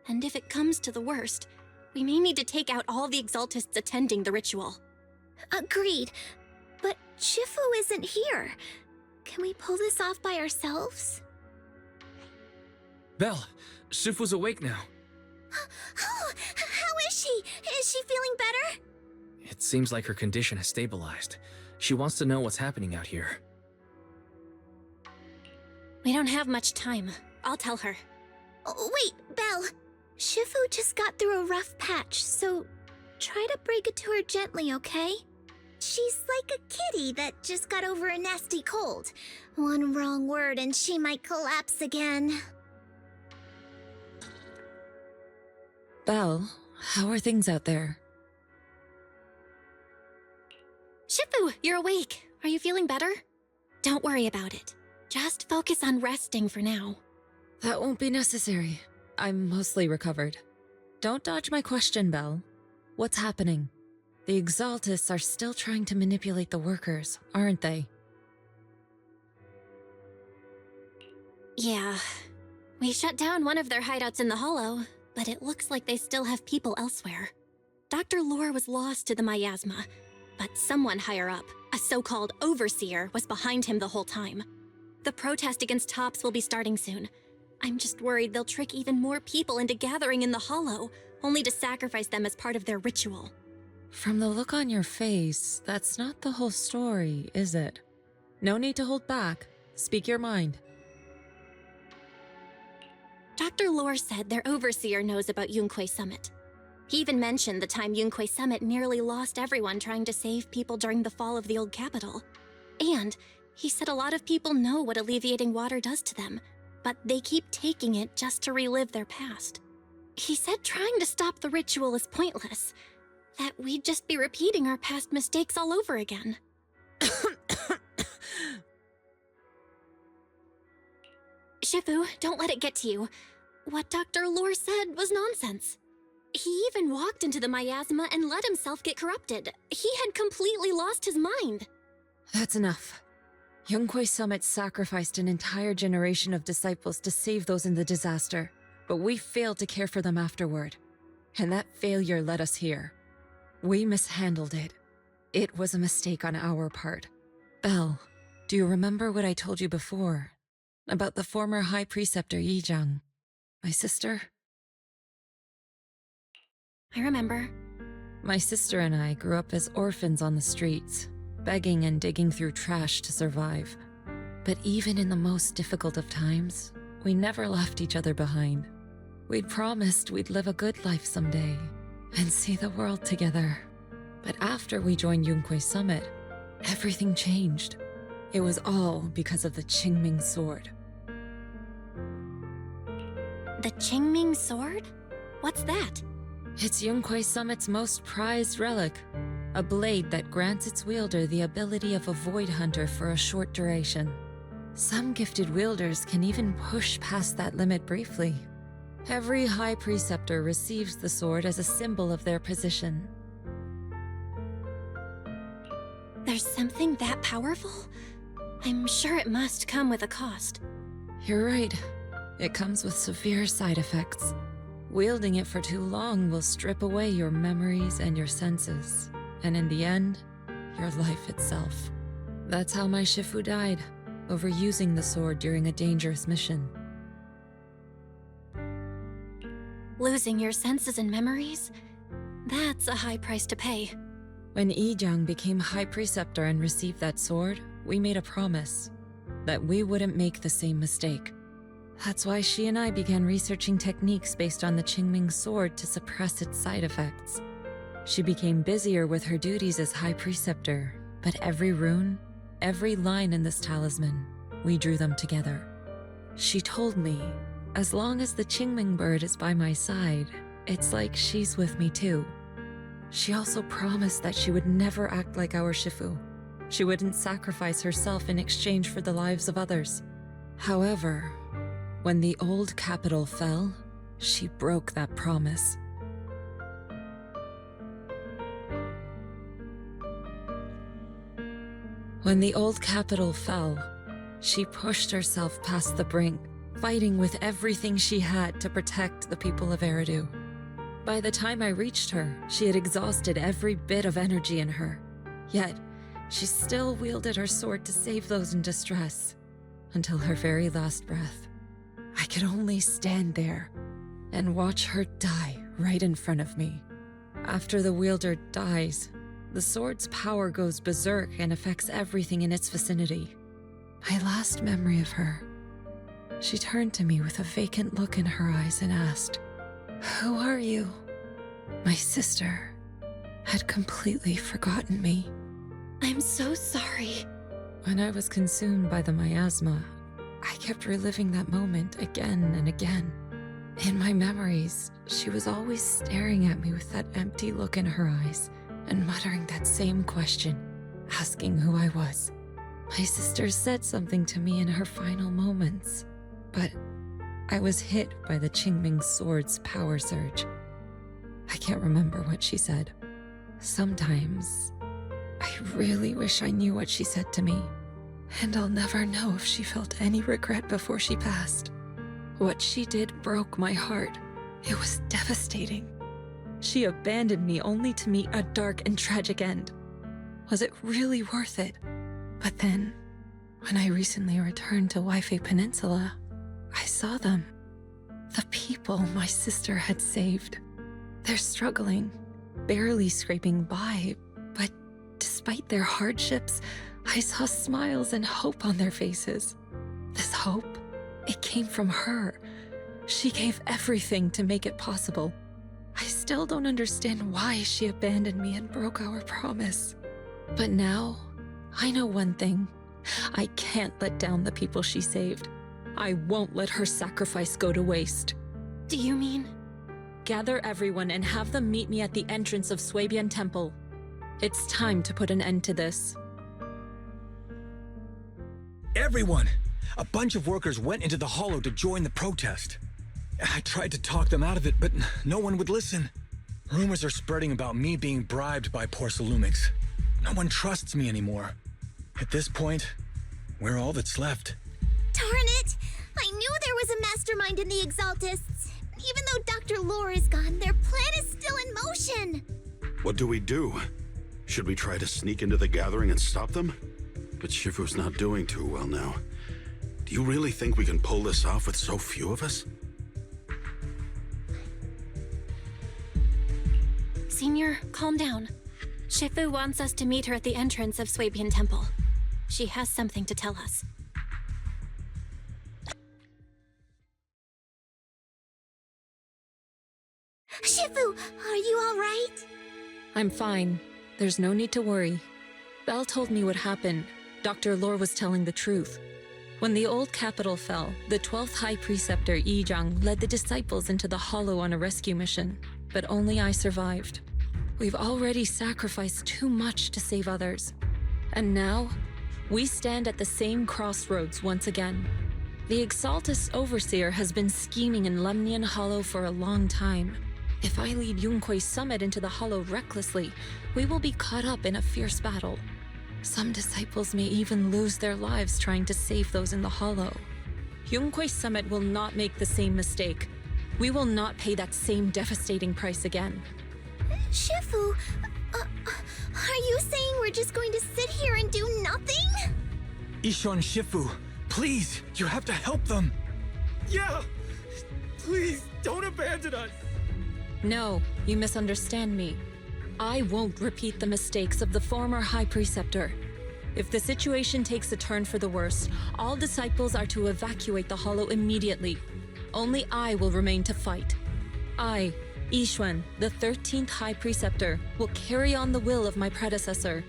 And if it comes to the worst, we may need to take out all the Exaltists attending the ritual. Agreed. But Shifu isn't here. Can we pull this off by ourselves? Belle, Shifu's awake now. Oh, how is she? Is she feeling better? It seems like her condition has stabilized. She wants to know what's happening out here. We don't have much time. I'll tell her. Oh, wait, Belle. Shifu just got through a rough patch, so try to break it to her gently, okay? She's like a kitty that just got over a nasty cold. One wrong word and she might collapse again. Belle, how are things out there? Shifu, you're awake. Are you feeling better? Don't worry about it. Just focus on resting for now. That won't be necessary. I'm mostly recovered. Don't dodge my question, Belle. What's happening? The Exaltists are still trying to manipulate the workers, aren't they? Yeah. We shut down one of their hideouts in the Hollow, but it looks like they still have people elsewhere. Dr. Lore was lost to the miasma, but someone higher up, a so-called overseer, was behind him the whole time. The protest against Tops will be starting soon. I'm just worried they'll trick even more people into gathering in the Hollow, only to sacrifice them as part of their ritual. From the look on your face, that's not the whole story, is it? No need to hold back. Speak your mind. Dr. Lore said their overseer knows about YiXuan Summit. He even mentioned the time YiXuan Summit nearly lost everyone trying to save people during the fall of the old capital. And he said a lot of people know what alleviating water does to them, but they keep taking it just to relive their past. He said trying to stop the ritual is pointless, that we'd just be repeating our past mistakes all over again. Shifu, don't let it get to you. What Dr. Lore said was nonsense. He even walked into the miasma and let himself get corrupted. He had completely lost his mind. That's enough. YiXuan Summit sacrificed an entire generation of disciples to save those in the disaster, but we failed to care for them afterward. And that failure led us here. We mishandled it. It was a mistake on our part. Belle, do you remember what I told you before? About the former High Preceptor Yizhang, my sister? I remember. My sister and I grew up as orphans on the streets, begging and digging through trash to survive. But even in the most difficult of times, we never left each other behind. We'd promised we'd live a good life someday and see the world together. But after we joined YiXuan Summit, everything changed. It was all because of the Qingming sword. The Qingming sword? What's that? It's YiXuan Summit's most prized relic, a blade that grants its wielder the ability of a void hunter for a short duration. Some gifted wielders can even push past that limit briefly. Every High Preceptor receives the sword as a symbol of their position. There's something that powerful? I'm sure it must come with a cost. You're right. It comes with severe side effects. Wielding it for too long will strip away your memories and your senses, and in the end, your life itself. That's how my Shifu died, overusing the sword during a dangerous mission. Losing your senses and memories? That's a high price to pay. When Yijiang became High Preceptor and received that sword, we made a promise that we wouldn't make the same mistake. That's why she and I began researching techniques based on the Qingming sword to suppress its side effects. She became busier with her duties as High Preceptor, but every rune, every line in this talisman, we drew them together. She told me, as long as the Qingming bird is by my side, it's like she's with me too. She also promised that she would never act like our Shifu. She wouldn't sacrifice herself in exchange for the lives of others. However, when the old capital fell, she broke that promise. When the old capital fell, she pushed herself past the brink, fighting with everything she had to protect the people of Eridu. By the time I reached her, she had exhausted every bit of energy in her. Yet, she still wielded her sword to save those in distress, until her very last breath. I could only stand there and watch her die right in front of me. After the wielder dies, the sword's power goes berserk and affects everything in its vicinity. My last memory of her, she turned to me with a vacant look in her eyes and asked, "Who are you?" My sister had completely forgotten me. I'm so sorry. When I was consumed by the miasma, I kept reliving that moment again and again. In my memories, she was always staring at me with that empty look in her eyes and muttering that same question, asking who I was. My sister said something to me in her final moments, but I was hit by the Qingming sword's power surge. I can't remember what she said. Sometimes, I really wish I knew what she said to me. And I'll never know if she felt any regret before she passed. What she did broke my heart. It was devastating. She abandoned me only to meet a dark and tragic end. Was it really worth it? But then, when I recently returned to Waifei Peninsula, I saw them. The people my sister had saved. They're struggling, barely scraping by, but despite their hardships, I saw smiles and hope on their faces. This hope, it came from her. She gave everything to make it possible. I still don't understand why she abandoned me and broke our promise. But now, I know one thing. I can't let down the people she saved. I won't let her sacrifice go to waste. Do you mean? Gather everyone and have them meet me at the entrance of Suibian Temple. It's time to put an end to this. Everyone! A bunch of workers went into the hollow to join the protest. I tried to talk them out of it, but no one would listen. Rumors are spreading about me being bribed by Porsalumix. No one trusts me anymore. At this point, we're all that's left. Darn it! I knew there was a mastermind in the Exaltists. Even though Dr. Lore is gone, their plan is still in motion. What do we do? Should we try to sneak into the gathering and stop them? But Shifu's not doing too well now. Do you really think we can pull this off with so few of us? Junior, calm down. Shifu wants us to meet her at the entrance of Swabian Temple. She has something to tell us. Shifu, are you all right? I'm fine. There's no need to worry. Belle told me what happened. Dr. Lore was telling the truth. When the old capital fell, the 12th High Preceptor Yi Zhang led the disciples into the Hollow on a rescue mission, but only I survived. We've already sacrificed too much to save others. And now, we stand at the same crossroads once again. The Exaltus Overseer has been scheming in Lemnian Hollow for a long time. If I lead Yunque's summit into the Hollow recklessly, we will be caught up in a fierce battle. Some disciples may even lose their lives trying to save those in the Hollow. Yunque's summit will not make the same mistake. We will not pay that same devastating price again. Shifu, are you saying we're just going to sit here and do nothing? YiXuan, Shifu, please, you have to help them. Yeah! Please, don't abandon us! No, you misunderstand me. I won't repeat the mistakes of the former High Preceptor. If the situation takes a turn for the worse, all disciples are to evacuate the Hollow immediately. Only I will remain to fight. I, YiXuan, the 13th High Preceptor, will carry on the will of my predecessor.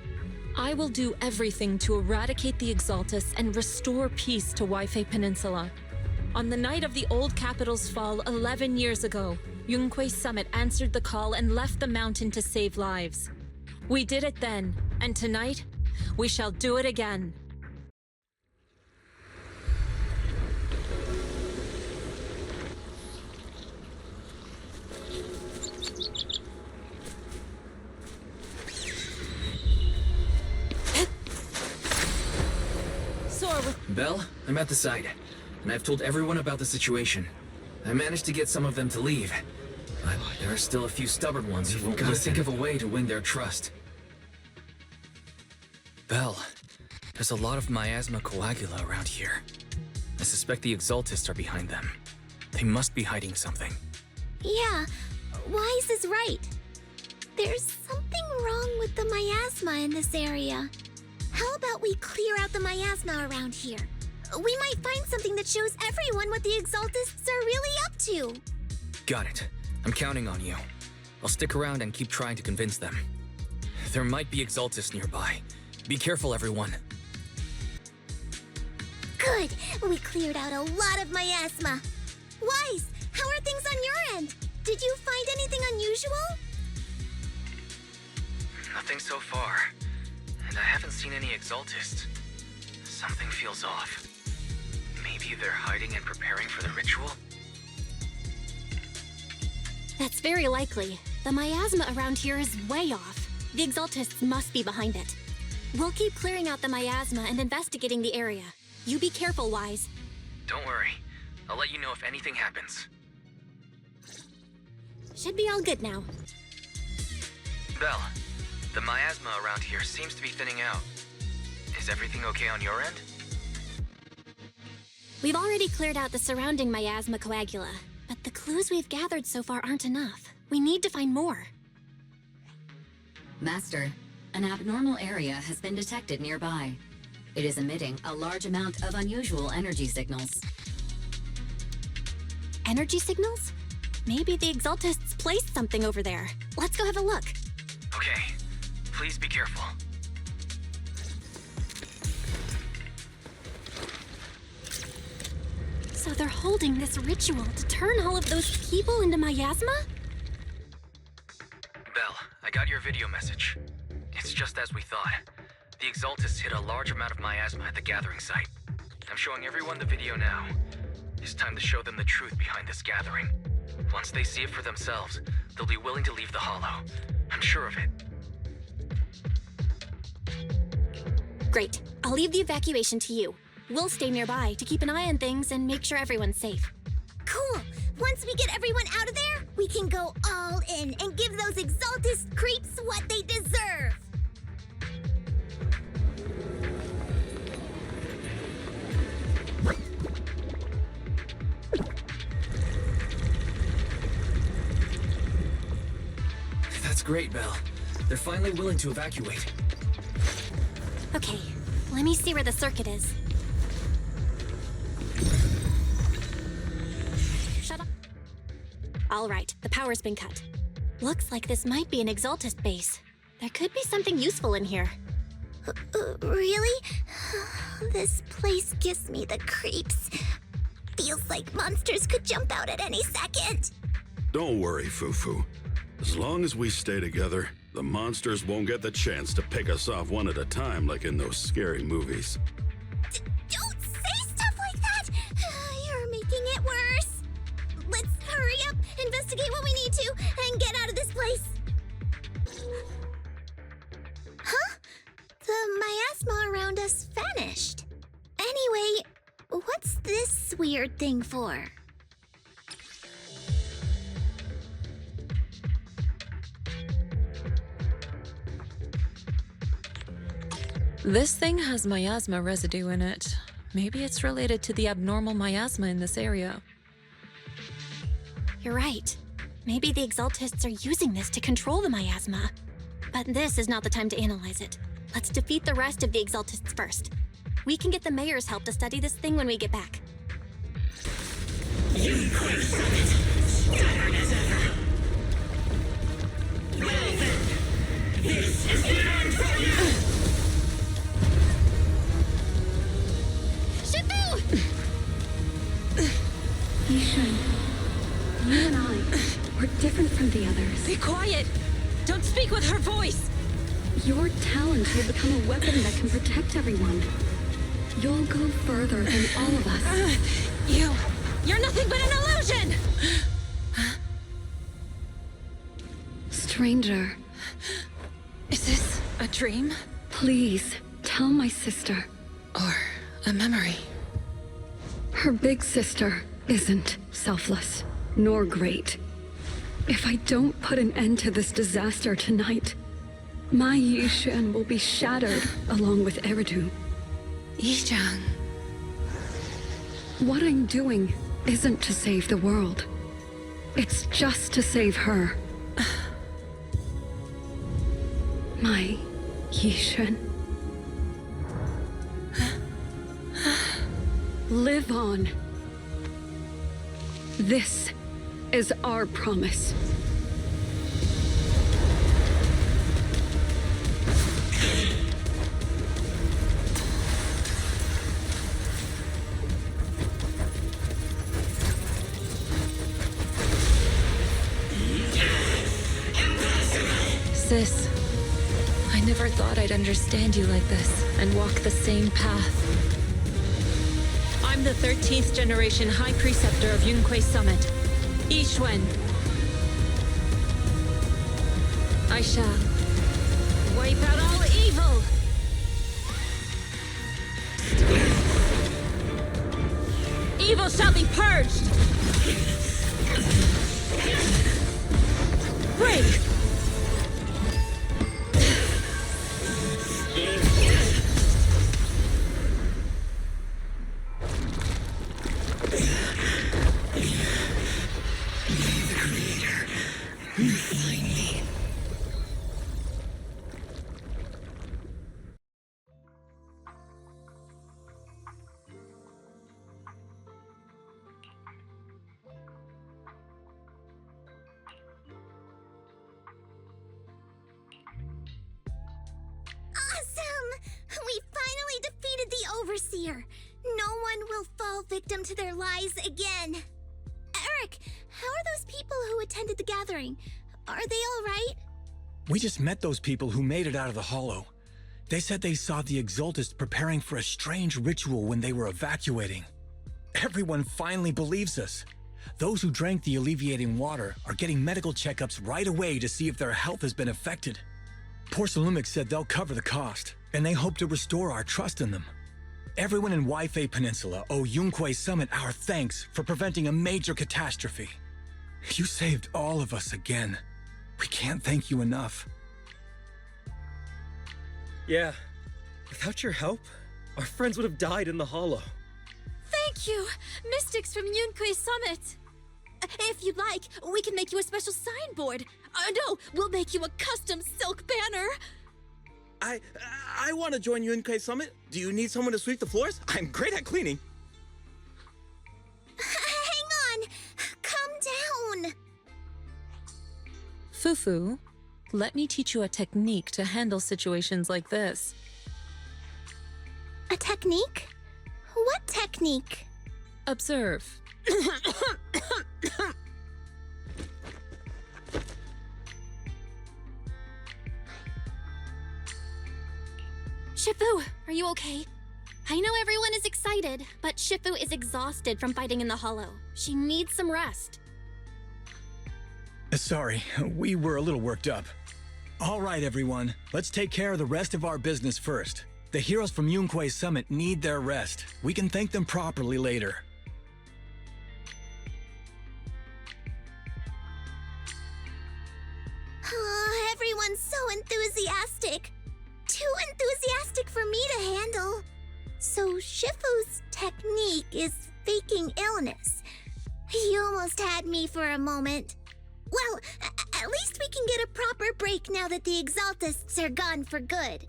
I will do everything to eradicate the Exaltus and restore peace to Waifei Peninsula. On the night of the old capital's fall 11 years ago, Yunque's summit answered the call and left the mountain to save lives. We did it then, and tonight, we shall do it again. Belle, I'm at the site, and I've told everyone about the situation. I managed to get some of them to leave, but there are still a few stubborn ones who won't think of a way to win their trust. Belle, there's a lot of miasma coagula around here. I suspect the Exaltists are behind them. They must be hiding something. Yeah, Wise is right. There's something wrong with the miasma in this area. How about we clear out the miasma around here? We might find something that shows everyone what the Exaltists are really up to. Got it. I'm counting on you. I'll stick around and keep trying to convince them. There might be Exaltists nearby. Be careful, everyone. Good! We cleared out a lot of miasma. Wise, how are things on your end? Did you find anything unusual? Nothing so far. And I haven't seen any Exaltists. Something feels off. Maybe they're hiding and preparing for the ritual? That's very likely. The miasma around here is way off. The Exaltists must be behind it. We'll keep clearing out the miasma and investigating the area. You be careful, Wise. Don't worry. I'll let you know if anything happens. Should be all good now. Belle, the miasma around here seems to be thinning out. Is everything okay on your end? We've already cleared out the surrounding miasma coagula, but the clues we've gathered so far aren't enough. We need to find more. Master, an abnormal area has been detected nearby. It is emitting a large amount of unusual energy signals. Energy signals? Maybe the Exaltists placed something over there. Let's go have a look. Okay. Please be careful. So they're holding this ritual to turn all of those people into miasma? Belle, I got your video message. It's just as we thought. The Exaltists hit a large amount of miasma at the gathering site. I'm showing everyone the video now. It's time to show them the truth behind this gathering. Once they see it for themselves, they'll be willing to leave the Hollow. I'm sure of it. Great. I'll leave the evacuation to you. We'll stay nearby to keep an eye on things and make sure everyone's safe. Cool! Once we get everyone out of there, we can go all in and give those Exaltist creeps what they deserve! That's great, Belle. They're finally willing to evacuate. Okay, let me see where the circuit is. Shut up. All right, the power's been cut. Looks like this might be an Exaltist base. There could be something useful in here. Really? This place gives me the creeps. Feels like monsters could jump out at any second. Don't worry, Fufu. As long as we stay together, the monsters won't get the chance to pick us off one at a time like in those scary movies. Don't say stuff like that! You're making it worse. Let's hurry up, investigate what we need to, and get out of this place. Huh? The miasma around us vanished. Anyway, what's this weird thing for? This thing has miasma residue in it. Maybe it's related to the abnormal miasma in this area. You're right. Maybe the Exaltists are using this to control the miasma. But this is not the time to analyze it. Let's defeat the rest of the Exaltists first. We can get the mayor's help to study this thing when we get back. YiXuan Summit, stubborn as ever. Well then, this is the end for you! YiXuan, you and I, we're different from the others. Be quiet! Don't speak with her voice! Your talent will become a weapon that can protect everyone. You'll go further than all of us. You're nothing but an illusion! Stranger. Is this a dream? Please, tell my sister. Or a memory? Her big sister isn't selfless, nor great. If I don't put an end to this disaster tonight, my YiXuan will be shattered along with Eridu. YiXuan. What I'm doing isn't to save the world. It's just to save her. My YiXuan. Live on. This is our promise. Sis, I never thought I'd understand you like this and walk the same path. I'm the 13th generation High Preceptor of YiXuan Summit, YiXuan. I shall wipe out all evil! Evil shall be purged! Break! Overseer. No one will fall victim to their lies again. Eric, how are those people who attended the gathering? Are they all right? We just met those people who made it out of the hollow. They said they saw the Exaltists preparing for a strange ritual when they were evacuating. Everyone finally believes us. Those who drank the alleviating water are getting medical checkups right away to see if their health has been affected. Porcelumix said they'll cover the cost, and they hope to restore our trust in them. Everyone in Waifei Peninsula owe YiXuan Summit our thanks for preventing a major catastrophe. You saved all of us again. We can't thank you enough. Yeah, without your help, our friends would have died in the hollow. Thank you, mystics from YiXuan Summit. If you'd like, we can make you a special signboard. No, we'll make you a custom silk banner. I want to join YiXuan Summit. Do you need someone to sweep the floors? I'm great at cleaning. Hang on! Calm down! Fufu, let me teach you a technique to handle situations like this. A technique? What technique? Observe. Shifu, are you okay? I know everyone is excited, but Shifu is exhausted from fighting in the Hollow. She needs some rest. Sorry, we were a little worked up. All right, everyone, let's take care of the rest of our business first. The heroes from YiXuan Summit need their rest. We can thank them properly later. Oh, everyone's so enthusiastic. Too enthusiastic for me to handle. So Shifu's technique is faking illness. He almost had me for a moment. Well, at least we can get a proper break now that the Exaltists are gone for good.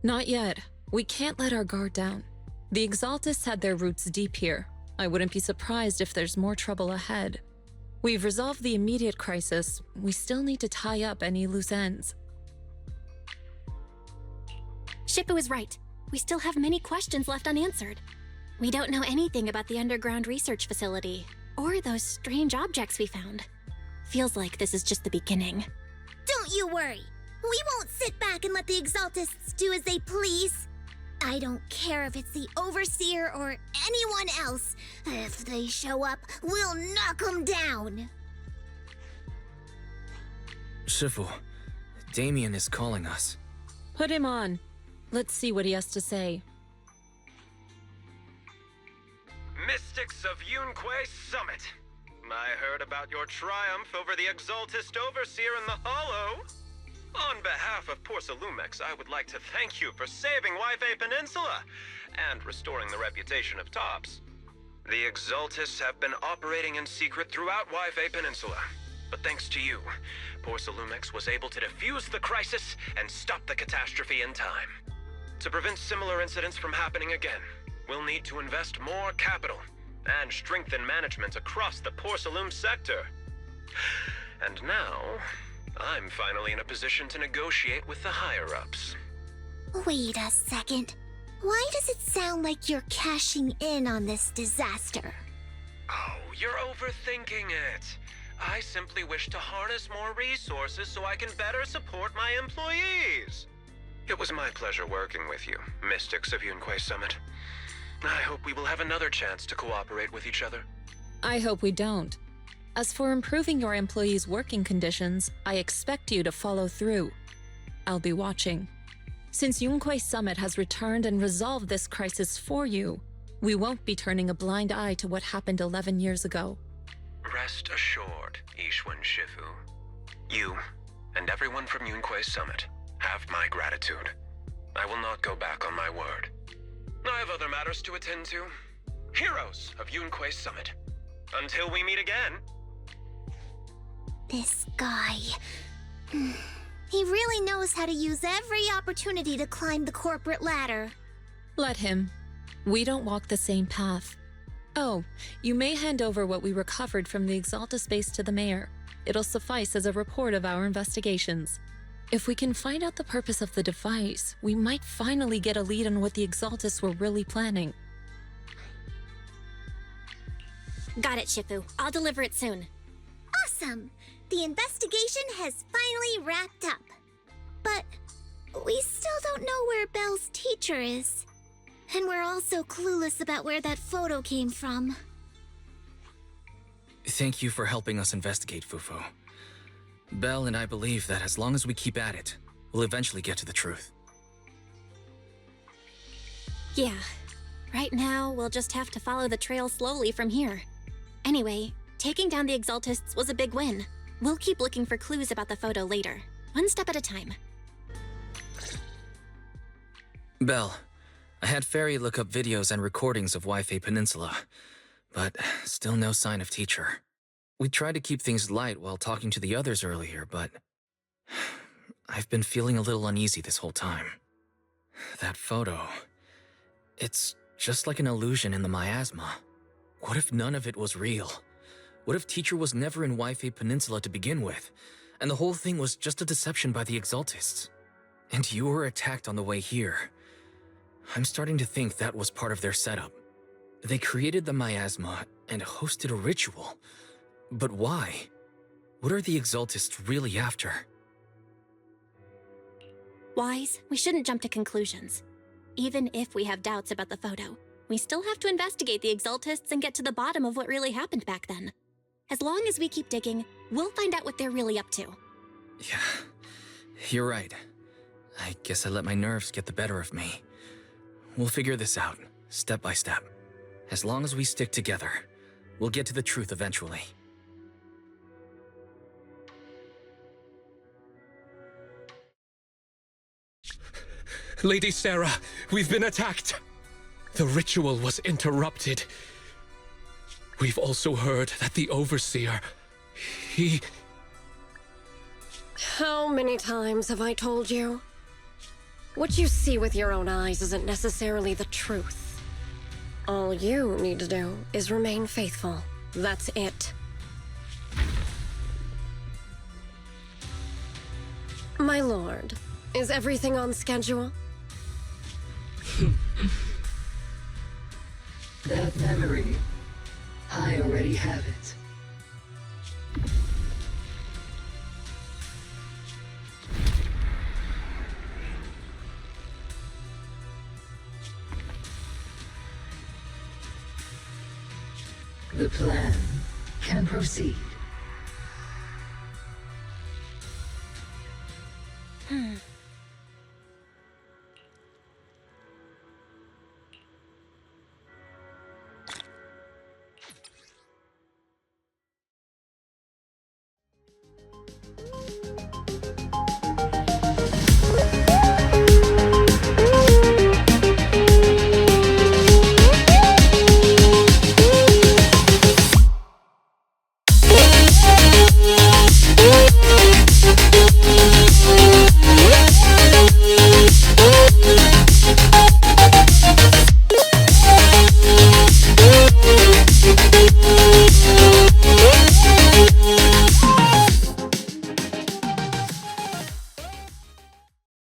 Not yet. We can't let our guard down. The Exaltists had their roots deep here. I wouldn't be surprised if there's more trouble ahead. We've resolved the immediate crisis. We still need to tie up any loose ends. Shifu is right. We still have many questions left unanswered. We don't know anything about the underground research facility, or those strange objects we found. Feels like this is just the beginning. Don't you worry. We won't sit back and let the Exaltists do as they please. I don't care if it's the Overseer or anyone else. If they show up, we'll knock them down. Shifu, Damien is calling us. Put him on. Let's see what he has to say. Mystics of YiXuan Summit. I heard about your triumph over the Exaltist Overseer in the Hollow. On behalf of Porcelumex, I would like to thank you for saving Waifei Peninsula and restoring the reputation of Tops. The Exaltists have been operating in secret throughout Waifei Peninsula, but thanks to you, Porcelumex was able to defuse the crisis and stop the catastrophe in time. To prevent similar incidents from happening again, we'll need to invest more capital and strengthen management across the Porcelume sector. And now, I'm finally in a position to negotiate with the higher-ups. Wait a second. Why does it sound like you're cashing in on this disaster? Oh, you're overthinking it. I simply wish to harness more resources so I can better support my employees. It was my pleasure working with you, Mystics of YiXuan Summit. I hope we will have another chance to cooperate with each other. I hope we don't. As for improving your employees' working conditions, I expect you to follow through. I'll be watching. Since YiXuan Summit has returned and resolved this crisis for you, we won't be turning a blind eye to what happened 11 years ago. Rest assured, YiXuan Shifu. You and everyone from YiXuan Summit have my gratitude. I will not go back on my word. I have other matters to attend to. Heroes of YiXuan Summit. Until we meet again. This guy... He really knows how to use every opportunity to climb the corporate ladder. Let him. We don't walk the same path. Oh, you may hand over what we recovered from the Exalta space to the mayor. It'll suffice as a report of our investigations. If we can find out the purpose of the device, we might finally get a lead on what the Exaltists were really planning. Got it, Shifu. I'll deliver it soon. Awesome! The investigation has finally wrapped up. But we still don't know where Belle's teacher is. And we're also clueless about where that photo came from. Thank you for helping us investigate, Fufu. Belle and I believe that as long as we keep at it, we'll eventually get to the truth. Yeah. Right now, we'll just have to follow the trail slowly from here. Anyway, taking down the Exaltists was a big win. We'll keep looking for clues about the photo later, one step at a time. Belle, I had Fairy look up videos and recordings of Waifei Peninsula, but still no sign of teacher. We tried to keep things light while talking to the others earlier, but I've been feeling a little uneasy this whole time. That photo, it's just like an illusion in the miasma. What if none of it was real? What if Teacher was never in Waifei Peninsula to begin with, and the whole thing was just a deception by the Exaltists? And you were attacked on the way here. I'm starting to think that was part of their setup. They created the miasma and hosted a ritual. But why? What are the Exaltists really after? Wise, we shouldn't jump to conclusions. Even if we have doubts about the photo, we still have to investigate the Exaltists and get to the bottom of what really happened back then. As long as we keep digging, we'll find out what they're really up to. Yeah, you're right. I guess I let my nerves get the better of me. We'll figure this out, step by step. As long as we stick together, we'll get to the truth eventually. Lady Sarah, we've been attacked. The ritual was interrupted. We've also heard that the Overseer, he... How many times have I told you? What you see with your own eyes isn't necessarily the truth. All you need to do is remain faithful. That's it. My lord, is everything on schedule? That memory, I already have it. The plan can proceed.